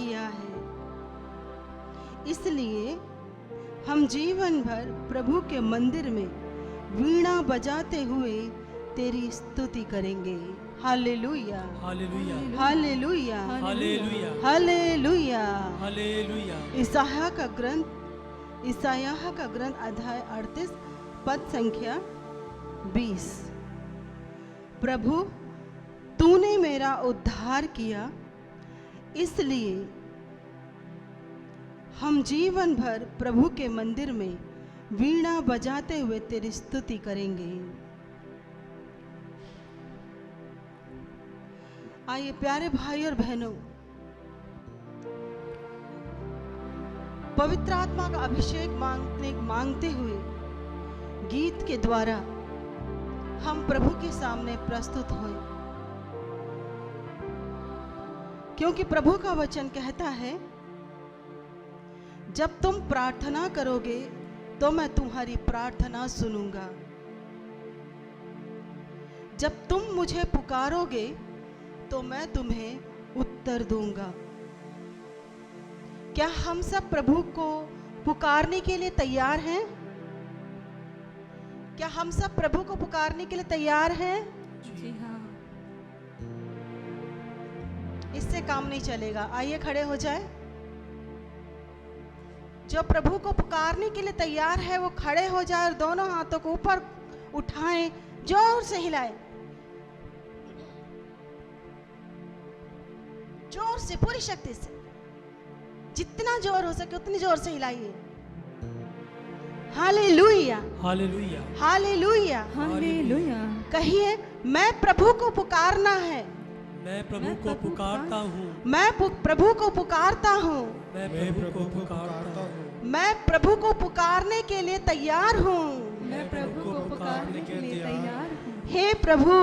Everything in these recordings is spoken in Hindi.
किया है। इसलिए हम जीवन भर प्रभु के मंदिर में वीणा बजाते हुए तेरी स्तुति करेंगे। Hallelujah, hallelujah, hallelujah, hallelujah, hallelujah. Hallelujah. Isaiah का ग्रंथ अध्याय 38 पद संख्या 20। प्रभु, तूने मेरा उद्धार किया, इसलिए हम जीवन भर प्रभु के मंदिर में वीणा बजाते हुए तेरी स्तुति करेंगे। आइए प्यारे भाई और बहनों, पवित्र आत्मा का अभिषेक मांगते हुए गीत के द्वारा हम प्रभु के सामने प्रस्तुत हों, क्योंकि प्रभु का वचन कहता है, जब तुम प्रार्थना करोगे तो मैं तुम्हारी प्रार्थना सुनूंगा। जब तुम मुझे पुकारोगे तो मैं तुम्हें उत्तर दूंगा। क्या हम सब प्रभु को पुकारने के लिए तैयार हैं? क्या हम सब प्रभु को पुकारने के लिए तैयार हैं? जी हाँ। इससे काम नहीं चलेगा। आइए खड़े हो जाए। जो प्रभु को पुकारने के लिए तैयार है वो खड़े हो जाए और दोनों हाथों को ऊपर उठाएं, जोर से हिलाएं, जोर से, पूरी शक्ति से, जितना जोर हो सके उतनी जोर से हिलाइए। Hallelujah, hallelujah, hallelujah, hallelujah. कहिए, मैं प्रभु को पुकारना है। मैं प्रभु को पुकारता हूँ। मैं प्रभु को पुकारता हूँ। मैं प्रभु को पुकारता हूँ। मैं प्रभु को पुकारने के लिए तैयार हूँ। मैं प्रभु को पुकारने के लिए तैयार हूँ। हे प्रभु,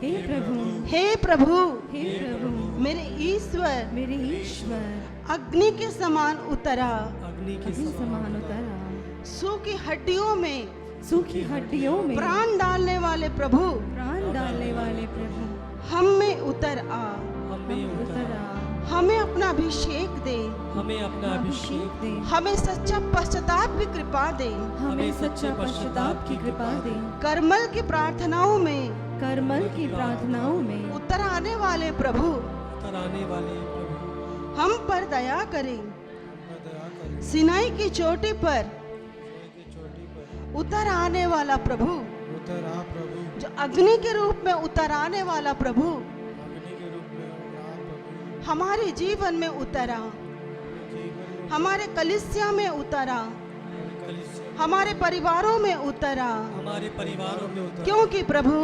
हे प्रभु, हे प्रभु, हे प्रभु, मेरे ईश्वर, मेरे ईश्वर, अग्नि के समान उतरा, अग्नि के अग्नि समान उतरा, सूखी हड्डियों में, सूखी हड्डियों में प्राण डालने वाले प्रभु, प्राण डालने वाले प्रभु, हम में उतर आ, हमें उतरा, हमें अपना अभिषेक दे, हमें अपना अभिषेक दे, हमें सच्चा पश्चाताप की कृपा दे, हमें सच्चा पश्चाताप की कृपा दे, करमल की प्रार्थनाओं में, करमल की प्रार्थनाओं में उतर आने वाले प्रभु, उतर आने वाले प्रभु, हम पर दया करें। सिनाई की चोटी पर उतर आने वाला प्रभु, उतर आ प्रभु, जो अग्नि के रूप में उतर आने वाला प्रभु, अग्नि के रूप में आ प्रभु, हमारे जीवन में उतरा, हमारे कलीसिया में उतरा, हमारे परिवारों में उतरा, हमारे परिवारों में उतर, क्योंकि प्रभु,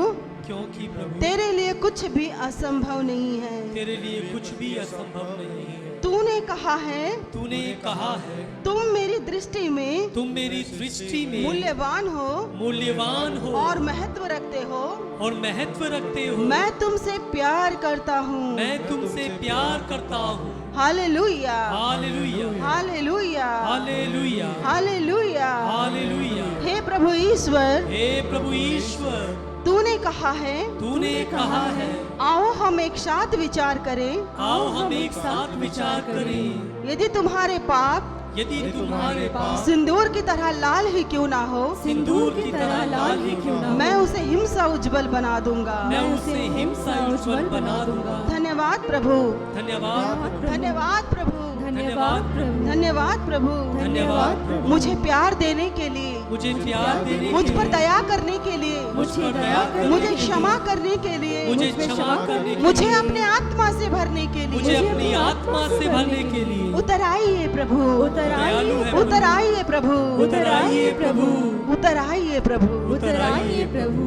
क्योंकि प्रभु तेरे लिए कुछ भी असंभव नहीं है। तेरे लिए कुछ भी असंभव नहीं है। तूने कहा है, तूने कहा है, तुम मेरी दृष्टि में, तुम मेरी दृष्टि में मूल्यवान हो, मूल्यवान हो और महत्व रखते हो। और महत्व रखते हो। मैं तुमसे प्यार करता हूँ। मैं तुमसे प्यार करता हूँ। Hallelujah, hallelujah, hallelujah, hallelujah, hallelujah. Hallelujah. हे प्रभु ईश्वर, हे प्रभु ईश्वर, तूने कहा है, तूने कहा है, आओ हम एक साथ विचार करें। आओ हम एक साथ विचार करें। यदि तुम्हारे पाप यदि तुम्हारे पास सिंदूर की तरह लाल ही क्यों ना हो, सिंदूर की तरह लाल ही क्यों ना हो, मैं उसे हिमसा उज्जवल बना दूंगा। मैं उसे हिमसा उज्जवल बना दूंगा। धन्यवाद प्रभु, धन्यवाद, धन्यवाद प्रभु, धन्यवाद प्रभु, धन्यवाद प्रभु, धन्यवाद प्रभु, मुझे प्यार देने के लिए, मुझे प्यार देने मुझ के पर लिए, दया करने के लिए, मुझ पर दया करने मुझे के लिए, क्षमा करने के लिए, मुझे क्षमा करने के मुझे लिए, अपने आत्मा से भरने के मुझे लिए अपनी आत्मा से भरने के लिए उतर आइए प्रभु, उतर दयालु आइए, है उतर आइए प्रभु, उतर आइए प्रभु, उतर आइए प्रभु। उतर आइए प्रभु।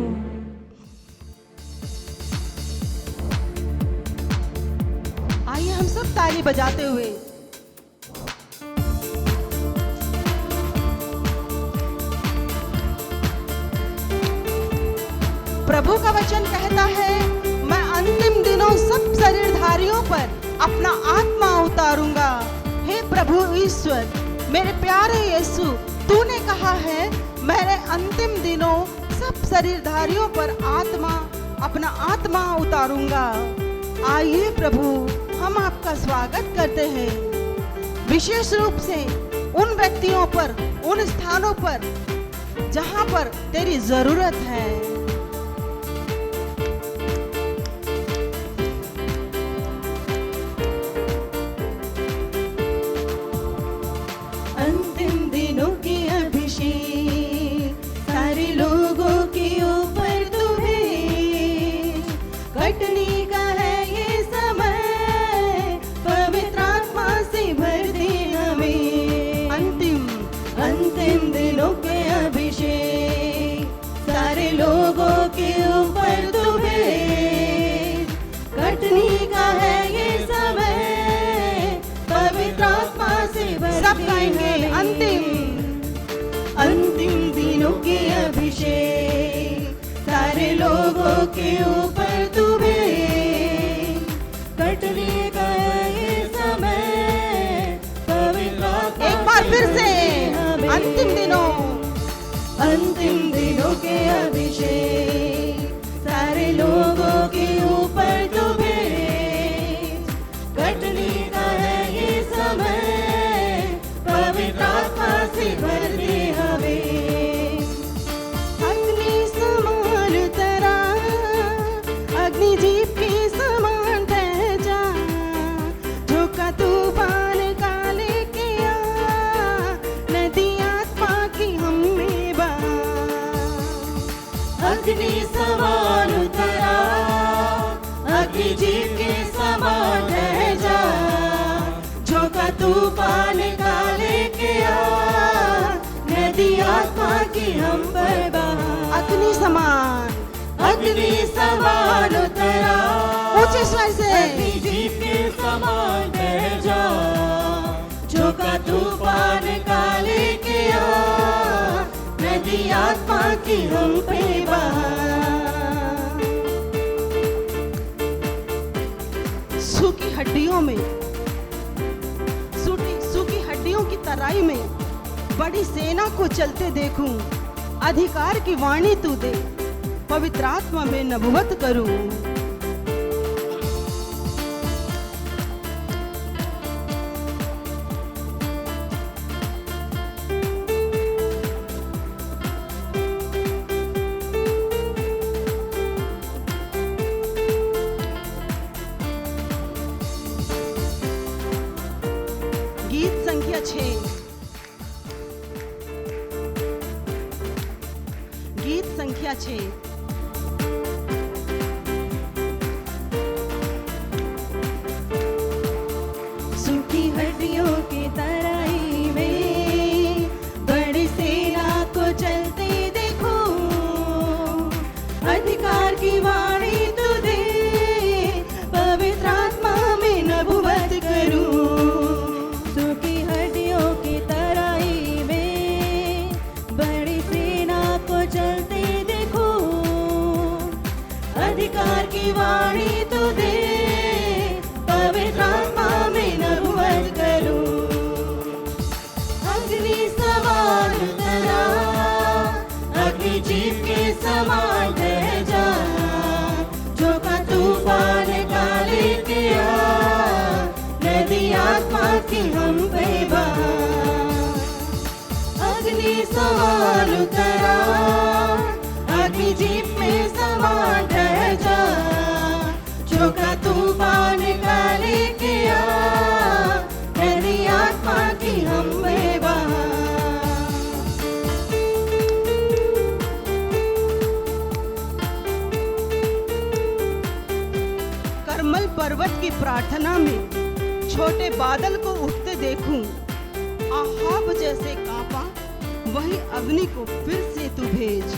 आइए हम सब ताली बजाते हुए प्रभु का वचन कहता है, मैं अंतिम दिनों सब शरीरधारियों पर अपना आत्मा उतारूंगा। हे प्रभु ईश्वर, मेरे प्यारे यीशु, तूने कहा है मेरे अंतिम दिनों सब शरीरधारियों पर अपना आत्मा उतारूंगा। आइए प्रभु, हम आपका स्वागत करते हैं। विशेष रूप से उन व्यक्तियों पर, उन स्थानों पर जहां पर तेरी जरूरत है। अंतिम दिनों की अभिषेक सारे लोगों के ऊपर तू भेज। कटनी का है ये समय, पवित्र आत्मा से भर दे हमें। अंतिम दिनों के अभिषेक सारे लोगों के ऊपर तू भेज। कटनी का है ये समय, पवित्र आत्मा से भर सब दे गाएंगे हमें। अंतिम दिनों के अभिषेक सारे लोगों के ऊपर तू भेज। कटने का ये समय, पवित्र आत्मा एक बार फिर से हमें। अंतिम दिनों के अभिषेक सारे लोगों के ऊपर तू भेज। कटने का है ये समय, पवित्र आत्मा से भर दे हमें। अग्नि समान तेरा, अग्नि जीप के समान बह जा। झोंका तूफान का लेके आ, नदी आत्मा की हम में बहा। अग्नि समान तेरा, अग्नि जीप के समान बह जा। झोंका तूफान का लेके आ, नदी आत्मा की हम पर बहा। अग्नि समान तेरा, ऊंचे स्वर से अग्नि जीप के समान बह जा। झोंका तूफान का लेके आ, नदी आत्मा की हम पे बहा। सूखी हड्डियों में, सूखी हड्डियों की तराई में बड़ी सेना को चलते देखूं। अधिकार की वाणी तू दे, पवित्र आत्मा में नबुवत करूं। गीत संख्या 6। गीत संख्या 6। सूखी हड्डियों की तराई में बड़ी सेना को चलते देखो। अधिकार की वाणी तू दे, पवित्र आत्मा में नबुवत करूं। सूखी हड्डियों की तराई में बड़ी सेना को चलते देखो। अधिकार की वाणी तू दे, पवित्र आत्मा में नबुवत करूं। अग्नि समान तेरा, अग्नि जीप के समान बह जा। झोंका तूफान का लेके आ, नदी आत्मा की हम पे बहा। अग्नि समान तेरा, अग्नि जीप में समान बह जा। झोंका तूफान का लेके आ, नदी आत्मा की हम में बहा। करमल पर्वत की प्रार्थना में छोटे बादल को उठते देखूं। आहाब जैसे कांपा, वही अग्नि को फिर से तू भेज।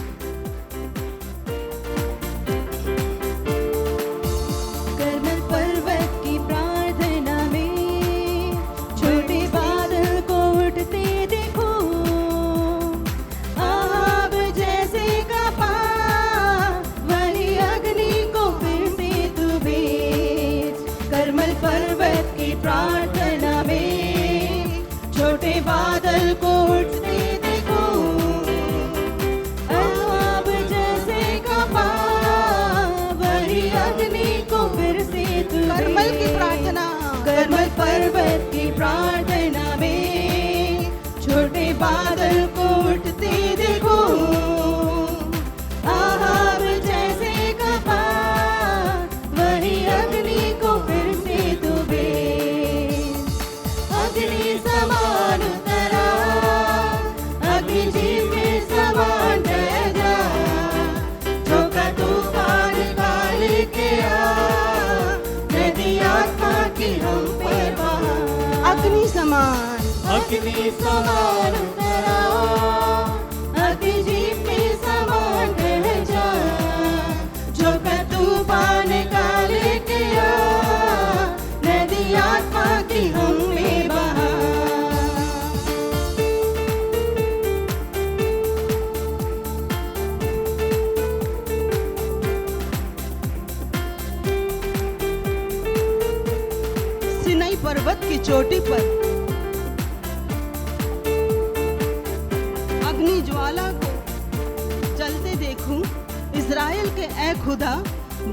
करमल पर्वत की प्रार्थना में छोटे बादल को उठते देखो। आहाब जैसे कांपा, वही अग्नि को फिर से तू भेज। करमल पर्वत की प्रार्थना में छोटे बादल को उठते देखो। आहाब जैसे कांपा, वही अग्नि को फिर से तू करमल की भेज। प्रार्थना, करमल पर्वत की प्रार्थना समान अग्नि समान उतरा, अग्नि जीप में समान ढह जा, झोंका तूफान का लेके आ, नदी आत्मा की हम में बहा। सिनाई पर्वत की चोटी पर अग्नि ज्वाला को जलते देखूं, इज़राइल के ए खुदा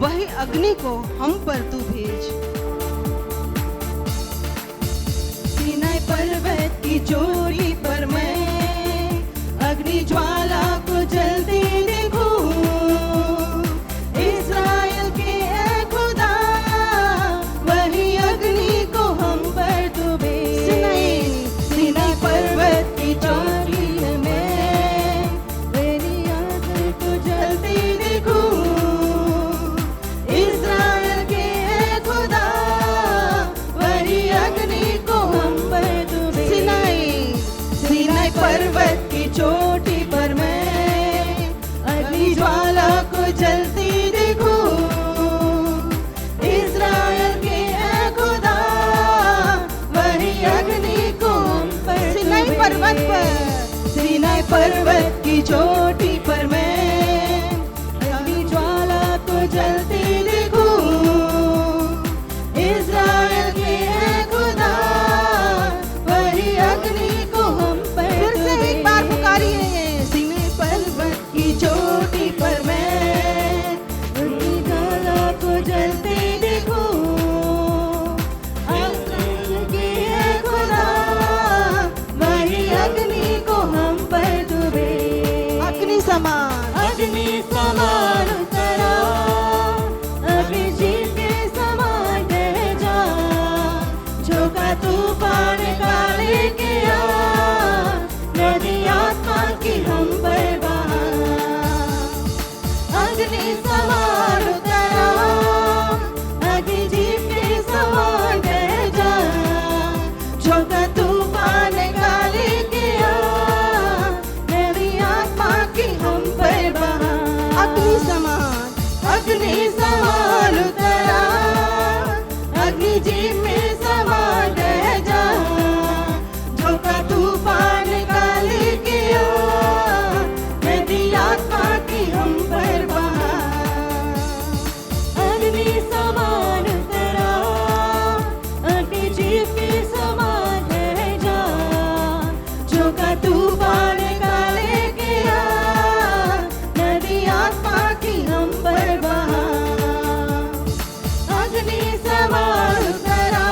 वही अग्नि को हम पर तू भेज। सीनाई पर्वत की चोटी पर मैं अग्नि ज्वाला को जलते देखूं, इज़राइल के ए खुदा वही अग्नि को हम पर तू भेज। सीनाई पर्वत की चोटी पर मैं तेरी आग को जलते देखूं, इज़राइल के ए खुदा वही अग्नि को हम पर तू भेज। सीनाई पर्वत की चोटी पर मैं अग्नि ज्वाला को जलती देखूं, इज़राइल के ए खुदा वही अग्नि को हम पर तू सिनाई पर्वत भेज। पर सीनाई पर्वत की चोटी पर मैं अग्नि ज्वाला को जलती देखूं, इज़राइल के ए खुदा वही अग्नि को हम पर फिर तू से एक बार भेज। पुकारिए। सीनाई पर्वत की चोटी पर मैं अग्नि ज्वाला को जलती देखूं, इज़राइल के ए खुदा वही अग्नि को हम पर तू भेज। अग्नि समान अग्नि समान उतरा, अग्नि जीप के समान ढह जा, झोंका तूफान का लेके आ, नदी आत्मा की हम पर बहा। अग्नि समान उतरा, अग्नि जीप के समान ढह जा, झोंका तूफान का लेके आ, नदी आत्मा की हम पर बहा। अग्नि समान अग्नि समान उतरा, अग्नि जीप में समान ढह जा, झोंका तूफान का लेके आ, नदी आत्मा की हम पर बहा। अग्नि समान उतरा, अग्नि जीप में समान ढह जा, झोंका तूफान का लेके आ, नदी आत्मा की हम पर बहा। अग्नि समान उतरा,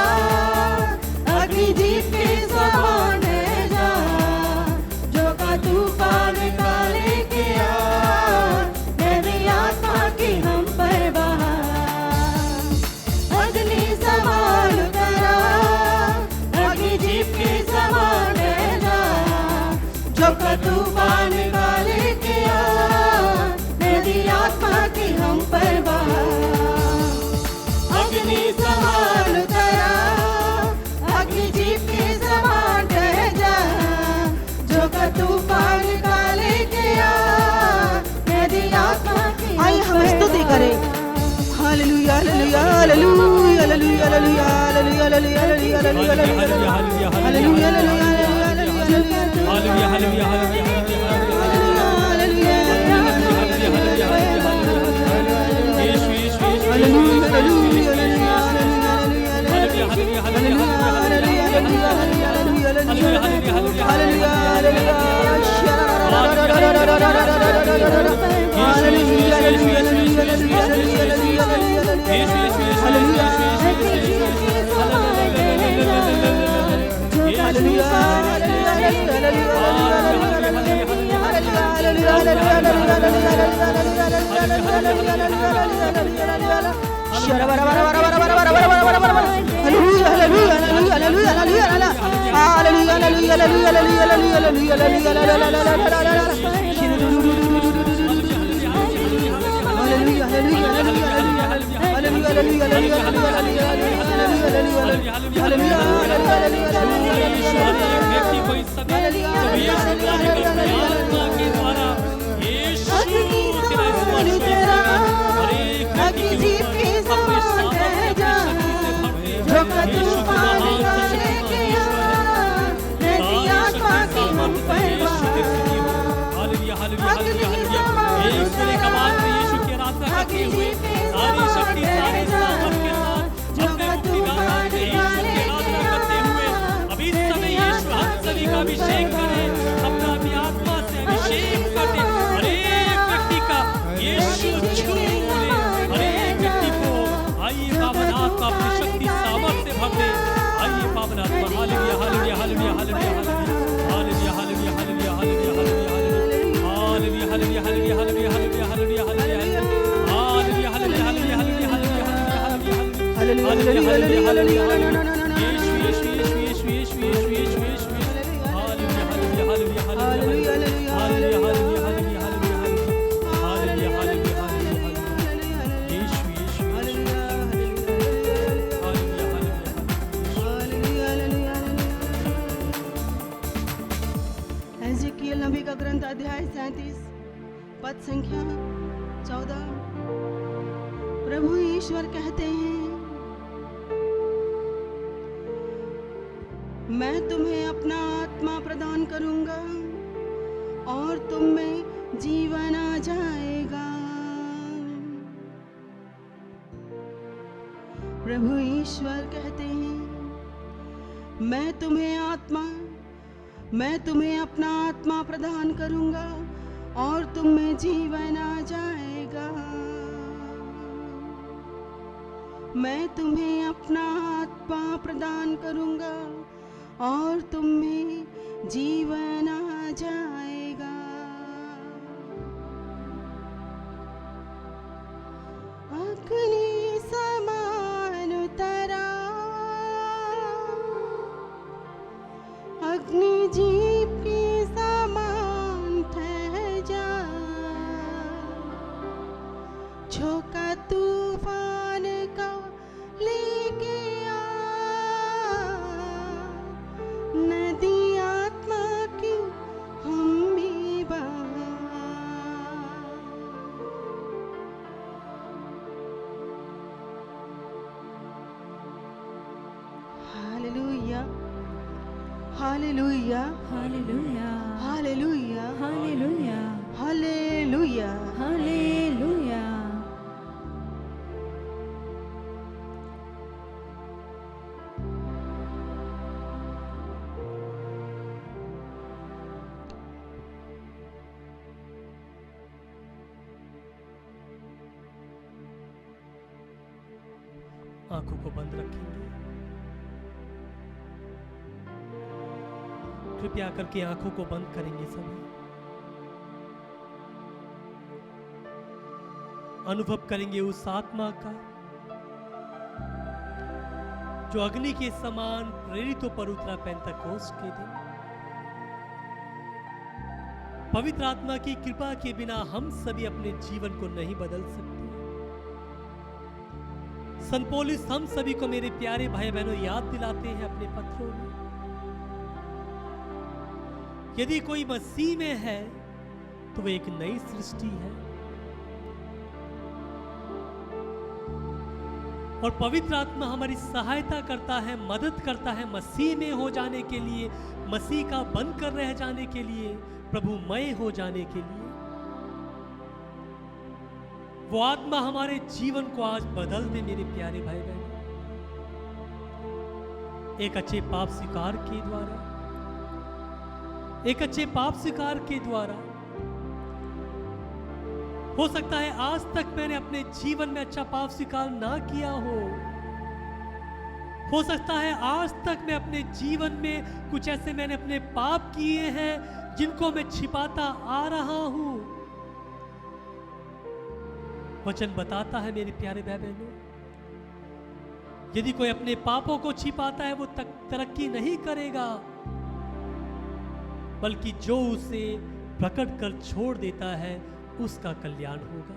अग्नि जीप के समान ढह जा, झोंका तूफान का लेके आ, नदी आत्मा की हम पर बहा। अग्नि समान उतरा, अग्नि जीप के समान ढह जा, झोंका तूफान का लेके आ, नदी आत्मा की हम पर बहा। अग्नि समान उतरा, अग्नि जीप के समान ढह जा, झोंका तूफान का लेके आ, नदी आत्मा की हम आइए हम पर स्तुति बहा। करें। Hallelujah hallelujah hallelujah hallelujah hallelujah hallelujah hallelujah hallelujah hallelujah hallelujah hallelujah hallelujah व्यक्ति को इस समय जब यीशु कार्य करते हैं, आत्मा के द्वारा यीशु तेरा स्पर्श कीजिएगा। हर एक व्यक्ति के ऊपर अपने सामर्थ्य, अपनी शक्ति से भर दे। यीशु की महान शक्ति को एक सुने का बाद में यीशु की आराधना करते हुए सारी शक्ति सारे सामर्थ के साथ अपने मुक्तिदाता यीशु की आराधना करते हुए अभी समय यीशु हम सभी का अभिषेक करे, अपना अपनी आत्मा से अभिषेक कर दे। हर एक व्यक्ति का यीशु छू ले, हर एक व्यक्ति को आइए पावन आत्मा अपनी शक्ति सामर्थ से भर दे। आइए पावन आत्मा hallelujah hallelujah hallelujah hallelujah hallelujah hallelujah hallelujah hallelujah hallelujah hallelujah hallelujah hallelujah hallelujah hallelujah Ezekiel नबी का ग्रंथ अध्याय 37 पद संख्या 14। प्रभु ईश्वर कहते हैं, मैं तुम्हें अपना आत्मा प्रदान करूंगा और तुम में जीवन आ जाएगा। प्रभु ईश्वर कहते हैं, मैं तुम्हें अपना आत्मा प्रदान करूंगा और तुम में जीवन आ जाएगा। मैं तुम्हें अपना आत्मा प्रदान करूंगा और तुम में जीवन आ जाएगा। अग्नि समान उतरा, अग्नि जीप के समान ठह जा, झोंका तूफान का लेके आ, नदी आत्मा की हम भी बहा। Hallelujah hallelujah hallelujah hallelujah hallelujah hallelujah. Hallelujah. आंखों को बंद रखेंगे। कृपया करके आंखों को बंद करेंगे सभी। अनुभव करेंगे उस आत्मा का जो अग्नि के समान प्रेरितों पर उतरा पेंतकोस्त के दिन। पवित्र आत्मा की कृपा के बिना हम सभी अपने जीवन को नहीं बदल सकते। संत पौलुस हम सभी को, मेरे प्यारे भाई बहनों, याद दिलाते हैं अपने पत्रों में, यदि कोई मसीह में है तो वह एक नई सृष्टि है। और पवित्र आत्मा हमारी सहायता करता है, मदद करता है मसीह में हो जाने के लिए, मसीह का बनकर रह जाने के लिए, प्रभुमय हो जाने के लिए। वो आत्मा हमारे जीवन को आज बदल दे मेरे प्यारे भाई बहन। एक अच्छे पाप स्वीकार के द्वारा, एक अच्छे पाप स्वीकार के द्वारा हो सकता है आज तक मैंने अपने जीवन में अच्छा पाप स्वीकार ना किया हो सकता है आज तक मैं अपने जीवन में कुछ ऐसे मैंने अपने पाप किए हैं जिनको मैं छिपाता आ रहा हूं। वचन बताता है मेरे प्यारे भाई बहनों, यदि कोई अपने पापों को छिपाता है वो तरक्की नहीं करेगा, बल्कि जो उसे प्रकट कर छोड़ देता है उसका कल्याण होगा।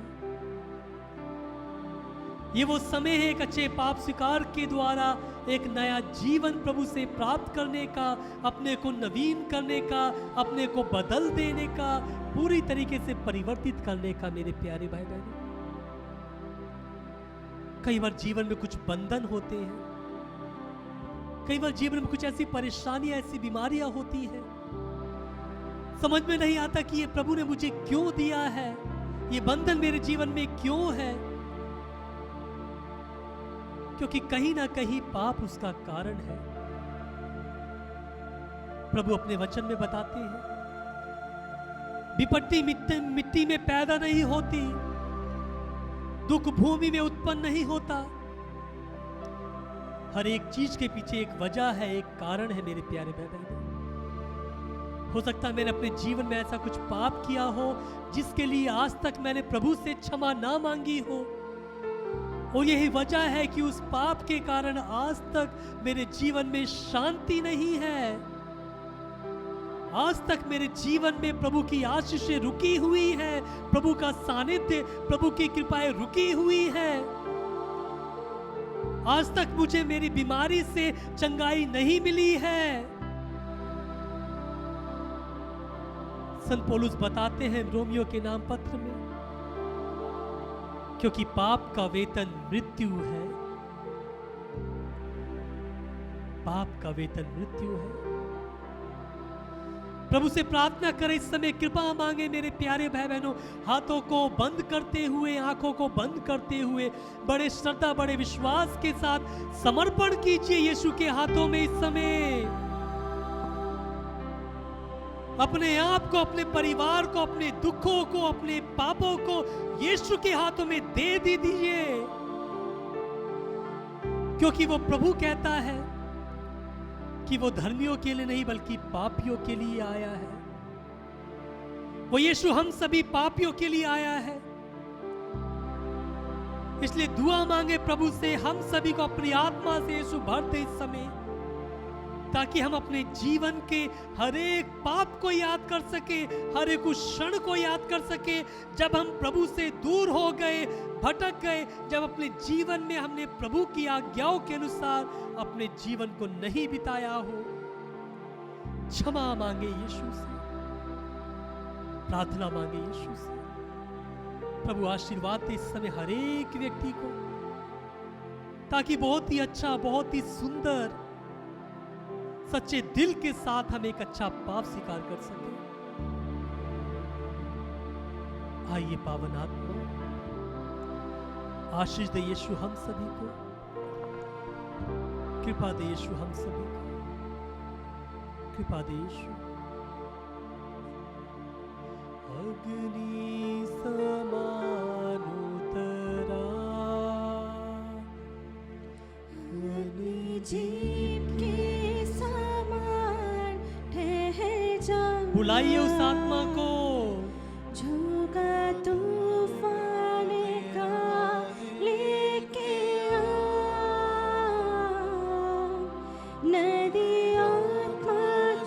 ये वो समय है एक अच्छे पाप स्वीकार के द्वारा एक नया जीवन प्रभु से प्राप्त करने का, अपने को नवीन करने का, अपने को बदल देने का, पूरी तरीके से परिवर्तित करने का। मेरे प्यारे भाई बहनों, कई बार जीवन में कुछ बंधन होते हैं, कई बार जीवन में कुछ ऐसी परेशानियां, ऐसी बीमारियां होती हैं, समझ में नहीं आता कि ये प्रभु ने मुझे क्यों दिया है, ये बंधन मेरे जीवन में क्यों है। क्योंकि कहीं ना कहीं पाप उसका कारण है। प्रभु अपने वचन में बताते हैं, विपत्ति मिट्टी में पैदा नहीं होती, दुख भूमि में उत्पन्न नहीं होता। हर एक चीज के पीछे एक वजह है, एक कारण है। मेरे प्यारे भाई बहनों, हो सकता है मैंने अपने जीवन में ऐसा कुछ पाप किया हो जिसके लिए आज तक मैंने प्रभु से क्षमा ना मांगी हो, और यही वजह है कि उस पाप के कारण आज तक मेरे जीवन में शांति नहीं है। आज तक मेरे जीवन में प्रभु की आशीषें रुकी हुई है, प्रभु का सानिध्य, प्रभु की कृपाएं रुकी हुई है। आज तक मुझे मेरी बीमारी से चंगाई नहीं मिली है। संत पौलुस बताते हैं रोमियो के नाम पत्र में, क्योंकि पाप का वेतन मृत्यु है, पाप का वेतन मृत्यु है। प्रभु से प्रार्थना करें, इस समय कृपा मांगे। मेरे प्यारे भाई बहनों, हाथों को बंद करते हुए, आंखों को बंद करते हुए, बड़े श्रद्धा, बड़े विश्वास के साथ समर्पण कीजिए यीशु के हाथों में। इस समय अपने आप को, अपने परिवार को, अपने दुखों को, अपने पापों को यीशु के हाथों में दे दीजिए, क्योंकि वो प्रभु कहता है कि वो धर्मियों के लिए नहीं बल्कि पापियों के लिए आया है। वो यीशु हम सभी पापियों के लिए आया है। इसलिए दुआ मांगे प्रभु से, हम सभी को अपनी आत्मा से यीशु भर दे इस समय, ताकि हम अपने जीवन के हर एक पाप को याद कर सके, हर एक उस क्षण को याद कर सके जब हम प्रभु से दूर हो गए, भटक गए, जब अपने जीवन में हमने प्रभु की आज्ञाओं के अनुसार अपने जीवन को नहीं बिताया हो। क्षमा मांगे यीशु से, प्रार्थना मांगे यीशु से। प्रभु आशीर्वाद दे इस समय हर एक व्यक्ति को, ताकि बहुत ही अच्छा, बहुत ही सुंदर, सच्चे दिल के साथ हम एक अच्छा पाप स्वीकार कर सके। आइए पावन आत्मा, आशीष दे यीशु हम सभी को, कृपा दे यीशु हम सभी को, कृपा दे यीशु। अग्नि समान उतरा, जीव के बुलाइए उस आत्मा को, झोंका तूफान का लेके आ, नदी आत्मा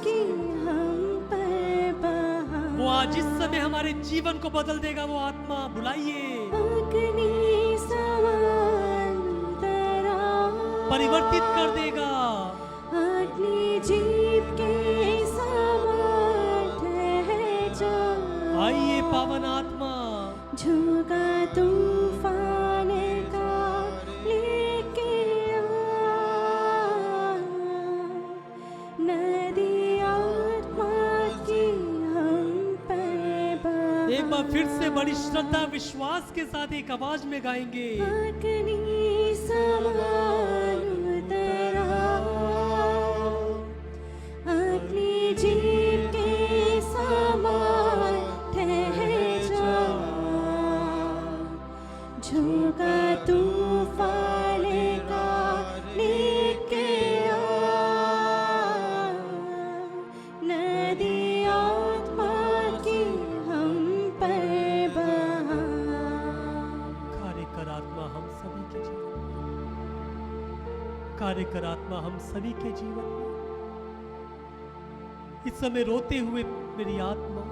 की हम पर बहा। वो आज इस समय हमारे जीवन को बदल देगा। वो आत्मा बुलाइए, अग्नि समान उतरा, परिवर्तित कर देगा। अग्नि जीव के आइए पावन आत्मा, झोंका तूफान का लेके आ, नदी आत्मा की हम पर बहा। एक बार फिर से बड़ी श्रद्धा, विश्वास के साथ एक आवाज में गाएंगे। अग्नि समान उतरा, अग्नि जीव के समान झोंका तूफान का लेके आ, नदी आत्मा की हम पर बहा। कार्य कर आत्मा हम सभी के जीवन में, कार्य कर आत्मा हम सभी के जीवन में। इस समय रोते हुए मेरी आत्मा,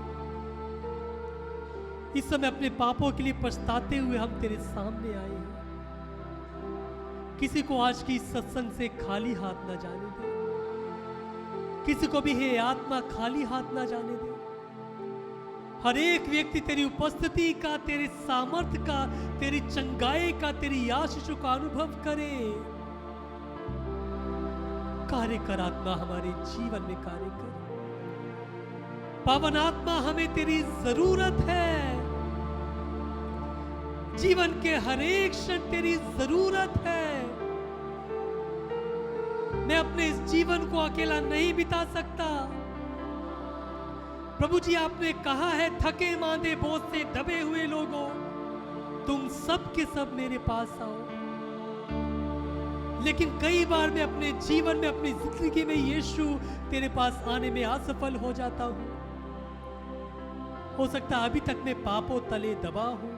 इस समय अपने पापों के लिए पछताते हुए हम तेरे सामने आए हैं। किसी को आज की सत्संग से खाली हाथ ना जाने दे, किसी को भी हे आत्मा खाली हाथ ना जाने दे। हर एक व्यक्ति तेरी उपस्थिति का, तेरे सामर्थ्य का, तेरी चंगाई का, तेरी आशीष का अनुभव करे। कार्य कर आत्मा, हमारे जीवन में कार्य कर। पावन आत्मा, हमें तेरी जरूरत है। जीवन के हर एक क्षण तेरी जरूरत है। मैं अपने इस जीवन को अकेला नहीं बिता सकता। प्रभु जी, आपने कहा है, थके मांदे बोझ से दबे हुए लोगों, तुम सब के सब मेरे पास आओ। लेकिन कई बार मैं अपने जीवन में, अपनी जिंदगी में यीशु तेरे पास आने में असफल हो जाता हूं। हो सकता है अभी तक मैं पापों तले दबा हूं,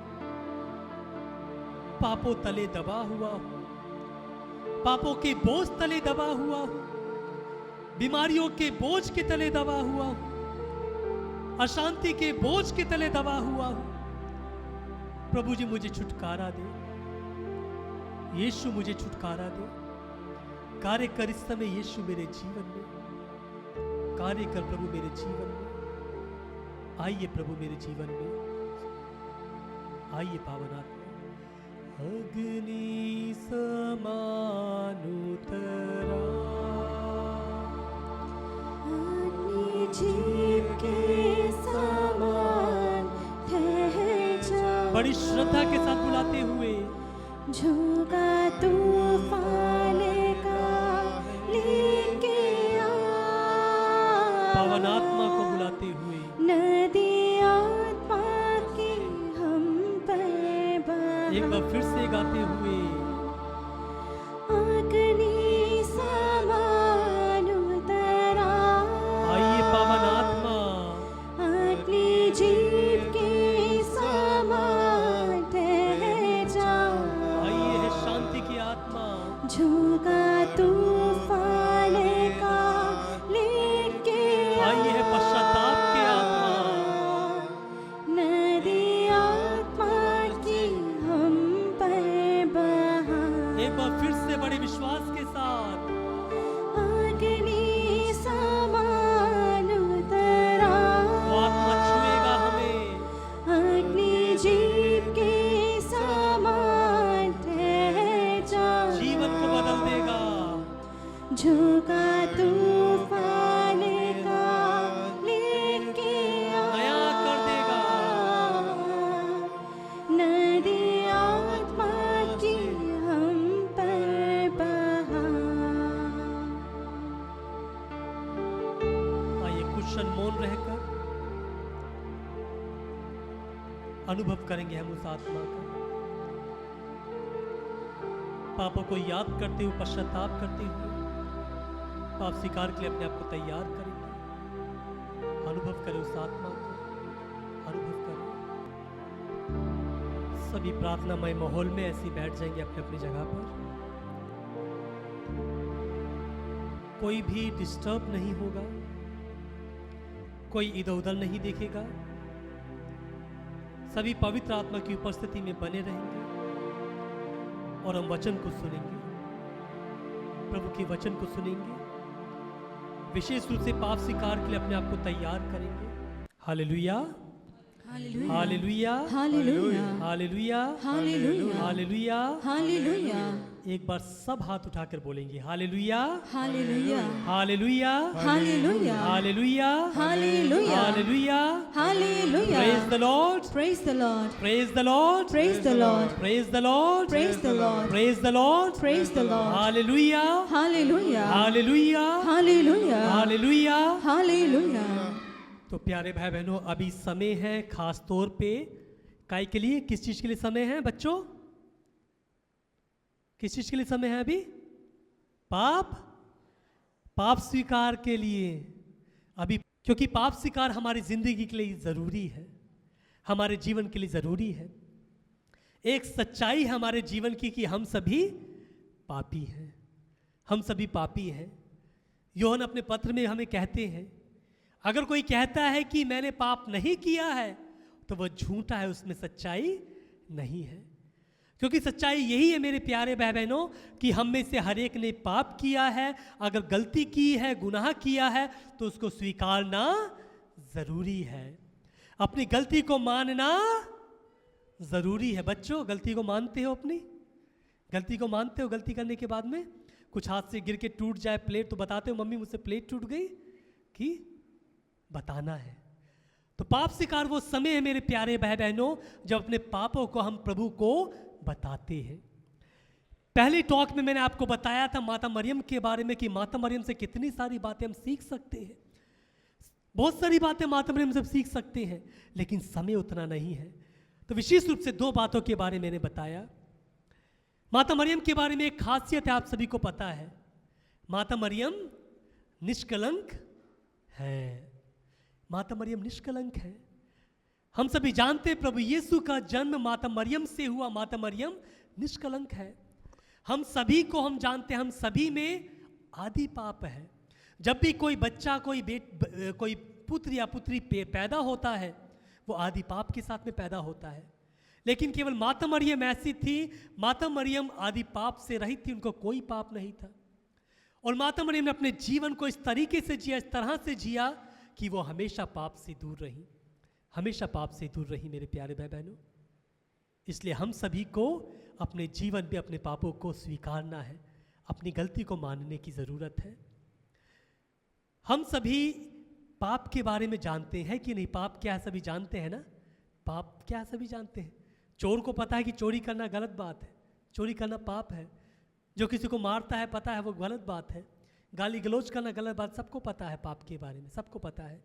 पापों तले दबा हुआ हूं, पापों के बोझ तले दबा हुआ हूं, बीमारियों के बोझ के तले दबा हुआ हूं, अशांति के बोझ के तले दबा हुआ हूं। प्रभु जी, मुझे छुटकारा दे। यीशु, मुझे छुटकारा दे। कार्य कर इस समय यीशु मेरे जीवन में, कार्य कर प्रभु मेरे जीवन में। आइए प्रभु मेरे जीवन में, आइए पावन आत्मा। अग्नि समान उतरा, अग्नि जीव के समान ठहर जा। बड़ी श्रद्धा के साथ बुलाते हुए, झोंका तूफान का लेके आ। पावन आत्मा को बुलाते हुए, नदी आत्मा की हम पर बहा। एक बार फिर से गाते हुए, अग्नि समान उतरा। आइए पावन आत्मा, अग्नि जीव के समान ठहर जा। आइए है शांति की आत्मा, झोंका तूफान का लेके आ। आइए है पश्चाताप की आत्मा, नदी आत्मा की हम पर बहा। एक बार फिर से बड़े विश्वास के साथ, अग्नि समान उतरा। वो आत्मा छुएगा हमें, अग्नि जीव के समान ठहर जा। जीवन को बदल देगा। झोंका तूफान का लेके आ। नया कर देगा। नदी आत्मा की हम पर बहा। आइए कुछ क्षण मौन रहकर अनुभव करेंगे हम उस आत्मा का। पापों को याद करते हुए, पश्चाताप करते हुए, पाप स्वीकार के लिए अपने आप को तैयार करेंगे। अनुभव करें उस आत्मा को, अनुभव करें। सभी प्रार्थनामय माहौल में ऐसे ही बैठ जाएंगे अपने अपनी जगह पर। कोई भी डिस्टर्ब नहीं होगा, कोई इधर उधर नहीं देखेगा। सभी पवित्र आत्मा की उपस्थिति में बने रहेंगे और हम वचन को सुनेंगे, प्रभु के वचन को सुनेंगे। विशेष रूप से पाप स्वीकार के लिए अपने आप को तैयार करेंगे। Hallelujah, hallelujah, hallelujah, hallelujah, hallelujah, hallelujah, hallelujah, एक बार सब हाथ उठाकर बोलेंगे hallelujah, hallelujah, hallelujah, hallelujah, hallelujah, hallelujah, hallelujah, hallelujah. Praise the Lord, Praise the Lord, praise the Lord, praise the Lord, praise the Lord, praise the Lord, praise the Lord, praise the Lord. Hallelujah, Hallelujah, hallelujah, hallelujah, hallelujah. hallelujah. तो प्यारे भाई बहनों, अभी समय है खास तौर पे काय के लिए, किस चीज के लिए समय है बच्चों? किस चीज के लिए समय है अभी? पाप स्वीकार के लिए अभी, क्योंकि पाप स्वीकार हमारी जिंदगी के लिए जरूरी है, हमारे जीवन के लिए जरूरी है। एक सच्चाई है हमारे जीवन की कि हम सभी पापी हैं, हम सभी पापी हैं। योहन अपने पत्र में हमें कहते हैं, अगर कोई कहता है कि मैंने पाप नहीं किया है तो वह झूठा है, उसमें सच्चाई नहीं है। क्योंकि सच्चाई यही है मेरे प्यारे भाई बहनों कि हम में से हर एक ने पाप किया है। अगर गलती की है, गुनाह किया है, तो उसको स्वीकारना जरूरी है। अपनी गलती को मानना जरूरी है। बच्चों, गलती को मानते हो? अपनी गलती को मानते हो? गलती करने के बाद में कुछ हाथ से गिर के टूट जाए प्लेट, तो बताते हो मम्मी मुझसे प्लेट टूट गई? कि बताना है। तो पाप स्वीकार वो समय है मेरे प्यारे भाई बहनों जब अपने पापों को हम प्रभु को बताते हैं। पहले टॉक में मैंने आपको बताया था माता मरियम के बारे में कि माता मरियम से कितनी सारी बातें हम सीख सकते हैं। बहुत सारी बातें माता मरियम से सीख सकते हैं, लेकिन समय उतना नहीं है। तो विशेष रूप से 2 बातों के बारे में मैंने बताया। माता मरियम के बारे में एक खासियत है, आप सभी को पता है। माता मरियम निष्कलंक है। माता मरियम निष्कलंक है। हम सभी जानते हैं प्रभु यीशु का जन्म माता मरियम से हुआ। माता मरियम निष्कलंक है। हम सभी को हम जानते हैं, हम सभी में आदि पाप है। जब भी कोई बच्चा, कोई पुत्र या पुत्री पैदा होता है, वो आदि पाप के साथ में पैदा होता है। लेकिन केवल माता मरियम ऐसी थी, माता मरियम आदि पाप से रहित थी, उनको कोई पाप नहीं था। और माता मरियम ने अपने जीवन को इस तरीके से जिया, इस तरह से जिया कि वो हमेशा पाप से दूर रही, हमेशा पाप से दूर रही मेरे प्यारे भाई बहनों। इसलिए हम सभी को अपने जीवन में अपने पापों को स्वीकारना है, अपनी गलती को मानने की ज़रूरत है। हम सभी पाप के बारे में जानते हैं कि नहीं? पाप क्या है सभी जानते हैं ना? पाप क्या है सभी जानते हैं। चोर को पता है कि चोरी करना गलत बात है, चोरी करना पाप है। जो किसी को मारता है पता है वो गलत बात है। गाली गलौज करना गलत बात, सबको पता है पाप के बारे में, सबको पता है।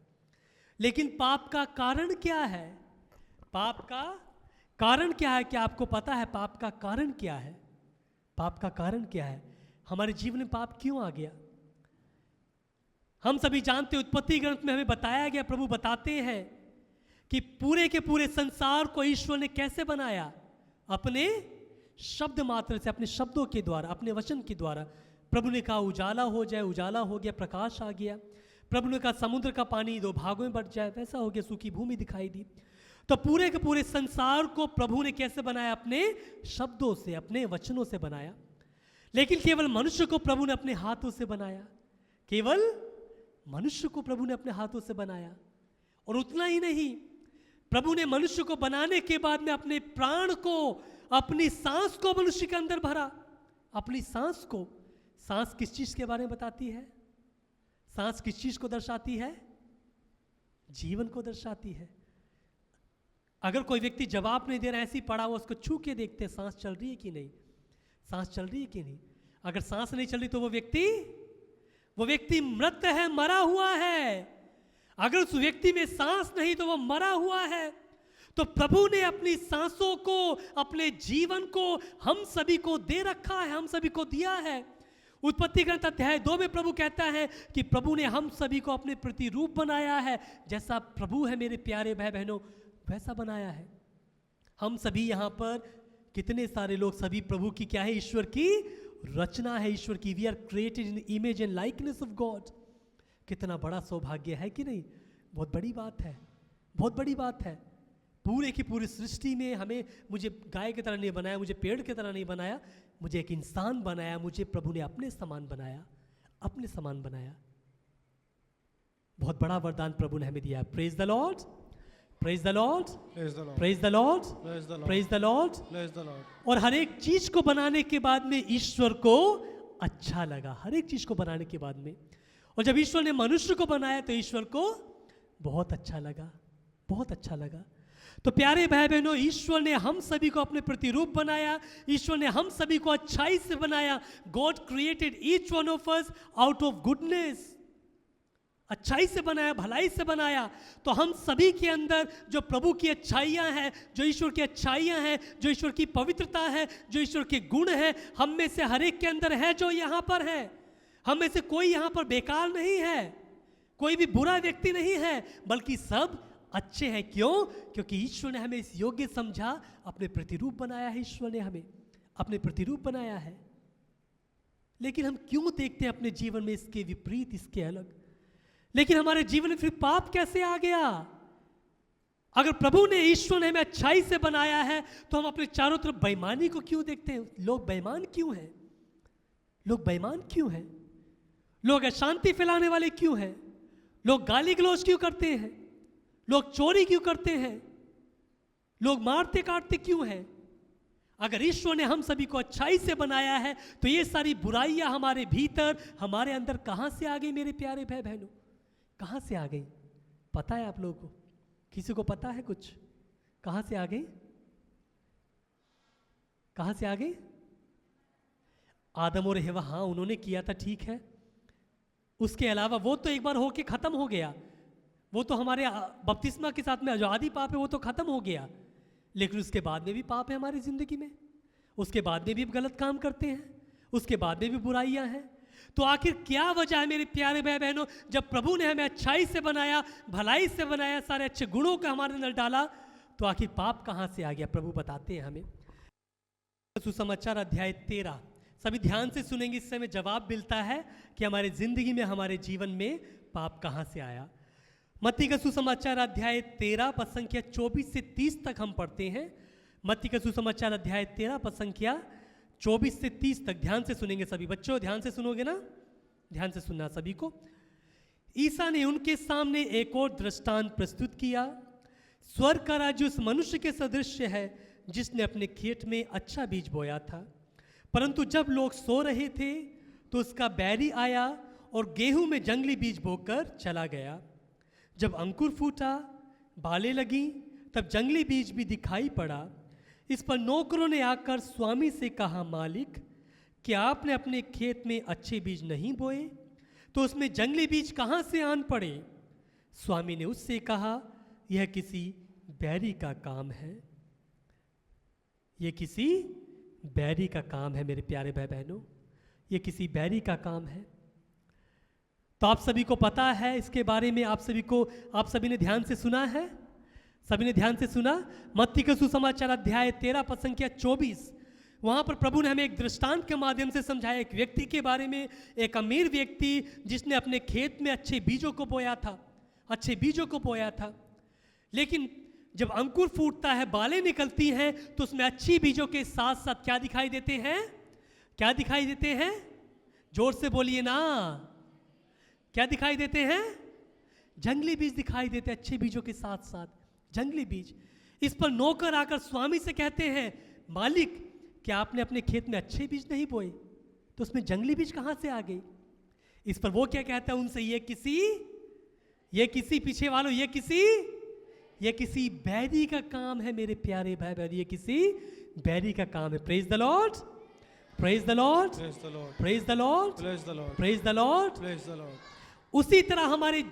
लेकिन पाप का कारण क्या है? पाप का कारण क्या है? क्या आपको पता है पाप का कारण क्या है? पाप का कारण क्या है? हमारे जीवन में पाप क्यों आ गया? हम सभी जानते हैं, उत्पत्ति ग्रंथ में हमें बताया गया, प्रभु बताते हैं कि पूरे के पूरे संसार को ईश्वर ने कैसे बनाया? अपने शब्द मात्र से, अपने शब्दों के द्वारा, अपने वचन के द्वारा। प्रभु ने कहा उजाला हो जाए, उजाला हो गया, प्रकाश आ गया। प्रभु ने कहा समुद्र का पानी 2 भागों में बंट जाए, वैसा हो गया, सूखी भूमि दिखाई दी। तो पूरे के पूरे संसार को प्रभु ने कैसे बनाया? अपने शब्दों से, अपने वचनों से बनाया। लेकिन केवल मनुष्य को प्रभु ने अपने हाथों से बनाया। केवल मनुष्य को प्रभु ने अपने हाथों से बनाया। और उतना ही नहीं, प्रभु ने मनुष्य को बनाने के बाद में अपने प्राण को, अपनी सांस को मनुष्य के अंदर भरा। अपनी सांस को। सांस किस चीज के बारे में बताती है? सांस किस चीज को दर्शाती है? जीवन को दर्शाती है। अगर कोई व्यक्ति जवाब नहीं दे रहा है, ऐसे ही पड़ा हुआ, उसको छू के देखते हैं सांस चल रही है कि नहीं, सांस चल रही है कि नहीं। अगर सांस नहीं चल रही तो वो व्यक्ति मृत है, मरा हुआ है। अगर उस व्यक्ति में सांस नहीं तो वो मरा हुआ है। तो प्रभु ने अपनी सांसों को, अपने जीवन को हम सभी को दे रखा है, हम सभी को दिया है। उत्पत्ति ग्रंथ अध्याय 2 में प्रभु कहता है कि प्रभु ने हम सभी को अपने प्रतिरूप बनाया है। जैसा प्रभु है मेरे प्यारे भाई बहनों, वैसा बनाया है। हम सभी यहाँ पर कितने सारे लोग, सभी प्रभु की क्या है? ईश्वर की रचना है, ईश्वर की। We are created in image and likeness of God. कितना बड़ा सौभाग्य है कि नहीं? बहुत बड़ी बात है, बहुत बड़ी बात है। पूरे की पूरी सृष्टि में मुझे गाय की तरह नहीं बनाया, मुझे पेड़ की तरह नहीं बनाया, मुझे एक इंसान बनाया। मुझे प्रभु ने अपने समान बनाया, अपने समान बनाया। बहुत बड़ा वरदान प्रभु ने हमें दिया। Praise the Lord, praise the Lord, praise the Lord, praise the Lord. और हर एक चीज को बनाने के बाद में ईश्वर को अच्छा लगा, हर एक चीज को बनाने के बाद में। और जब ईश्वर ने मनुष्य को बनाया तो ईश्वर को बहुत अच्छा लगा, बहुत अच्छा लगा। तो प्यारे भाई बहनों, ईश्वर ने हम सभी को अपने प्रतिरूप बनाया। ईश्वर ने हम सभी को अच्छाई से बनाया। God created each one of us out of goodness. अच्छाई से बनाया, भलाई से बनाया। तो हम सभी के अंदर जो प्रभु की अच्छाइयाँ हैं, जो ईश्वर की अच्छाइयाँ हैं, जो ईश्वर की पवित्रता है, जो ईश्वर के गुण हैं, हम में से हर एक के अंदर है जो यहाँ पर है। हम में से कोई यहाँ पर बेकार नहीं है, कोई भी बुरा व्यक्ति नहीं है, बल्कि सब अच्छे हैं। क्यों? क्योंकि ईश्वर ने हमें इस योग्य समझा, अपने प्रतिरूप बनाया है। ईश्वर ने हमें अपने प्रतिरूप बनाया है। लेकिन हम क्यों देखते हैं अपने जीवन में इसके विपरीत, इसके अलग? लेकिन हमारे जीवन में फिर पाप कैसे आ गया? अगर प्रभु ने, ईश्वर ने हमें अच्छाई से बनाया है, तो हम अपने चारों तरफ बेईमानी को क्यों देखते हैं? लोग बेईमान क्यों हैं? लोग बेईमान क्यों हैं? लोग अशांति फैलाने वाले क्यों हैं? लोग गाली गलौज क्यों करते हैं? लोग चोरी क्यों करते हैं? लोग मारते काटते क्यों हैं? अगर ईश्वर ने हम सभी को अच्छाई से बनाया है, तो ये सारी बुराइयां हमारे भीतर, हमारे अंदर कहां से आ गई मेरे प्यारे भाई बहनों? कहां से आ गई? पता है आप लोगों को? किसी को पता है कुछ? कहां से आ गई? कहां से आ गई? आदम और हवा, हाँ उन्होंने किया था, ठीक है। उसके अलावा वो तो एक बार होके खत्म हो गया, वो तो हमारे बपतिस्मा के साथ में जो आदि पाप है वो तो खत्म हो गया, लेकिन उसके बाद में भी पाप है हमारी जिंदगी में, उसके बाद में भी गलत काम करते हैं, उसके बाद में भी बुराइयां हैं। तो आखिर क्या वजह है मेरे प्यारे भाई बहनों? जब प्रभु ने हमें अच्छाई से बनाया, भलाई से बनाया, सारे अच्छे गुणों का हमारे अंदर डाला, तो आखिर पाप कहां से आ गया? प्रभु बताते हैं हमें। सुसमाचार अध्याय 13, सभी ध्यान से सुनेंगे, इससे हमें जवाब मिलता है कि हमारे जिंदगी में, हमारे जीवन में पाप कहां से आया। मत्ती का सुसमाचार अध्याय 13 पद संख्या 24 से 30 तक हम पढ़ते हैं। मत्ती का सुसमाचार अध्याय 13 पद संख्या 24 से 30 तक ध्यान से सुनेंगे सभी बच्चों, ध्यान से सुनोगे ना? ध्यान से सुनना सभी को। ईसा ने उनके सामने एक और दृष्टांत प्रस्तुत किया। स्वर्ग का राज्य उस मनुष्य के सदृश है जिसने अपने खेत में अच्छा बीज बोया था, परंतु जब लोग सो रहे थे तो उसका बैरी आया और गेहूं में जंगली बीज बोकर चला गया। जब अंकुर फूटा, बालें लगी, तब जंगली बीज भी दिखाई पड़ा। इस पर नौकरों ने आकर स्वामी से कहा, मालिक, क्या आपने अपने खेत में अच्छे बीज नहीं बोए? तो उसमें जंगली बीज कहाँ से आन पड़े? स्वामी ने उससे कहा, यह किसी बैरी का काम है। यह किसी बैरी का काम है मेरे प्यारे भाई बहनों, यह किसी बैरी का काम है। तो आप सभी को पता है इसके बारे में, आप सभी ने ध्यान से सुना है, सभी ने ध्यान से सुना। मत्ती का सुसमाचार अध्याय 13 पद संख्या 24, वहां पर प्रभु ने हमें एक दृष्टांत के माध्यम से समझाया, एक व्यक्ति के बारे में, एक अमीर व्यक्ति जिसने अपने खेत में अच्छे बीजों को बोया था, अच्छे बीजों को बोया था, लेकिन जब अंकुर फूटता है, बालें निकलती हैं, तो उसमें अच्छी बीजों के साथ साथ क्या दिखाई देते हैं? क्या दिखाई देते हैं? जोर से बोलिए ना, क्या दिखाई देते हैं? जंगली बीज दिखाई देते हैं, अच्छे बीजों के साथ साथ जंगली बीज। इस पर नौकर आकर स्वामी से कहते हैं, मालिक, क्या आपने अपने खेत में अच्छे बीज नहीं बोए? तो उसमें जंगली बीज कहां से आ गई? इस पर वो क्या कहता है उनसे, ये किसी पीछे वालों, ये किसी बैरी का काम है मेरे प्यारे भाई बहन, ये किसी बैरी का काम है। Praise the Lord, praise the Lord, praise the Lord, praise the Lord. उसी तरह हमारे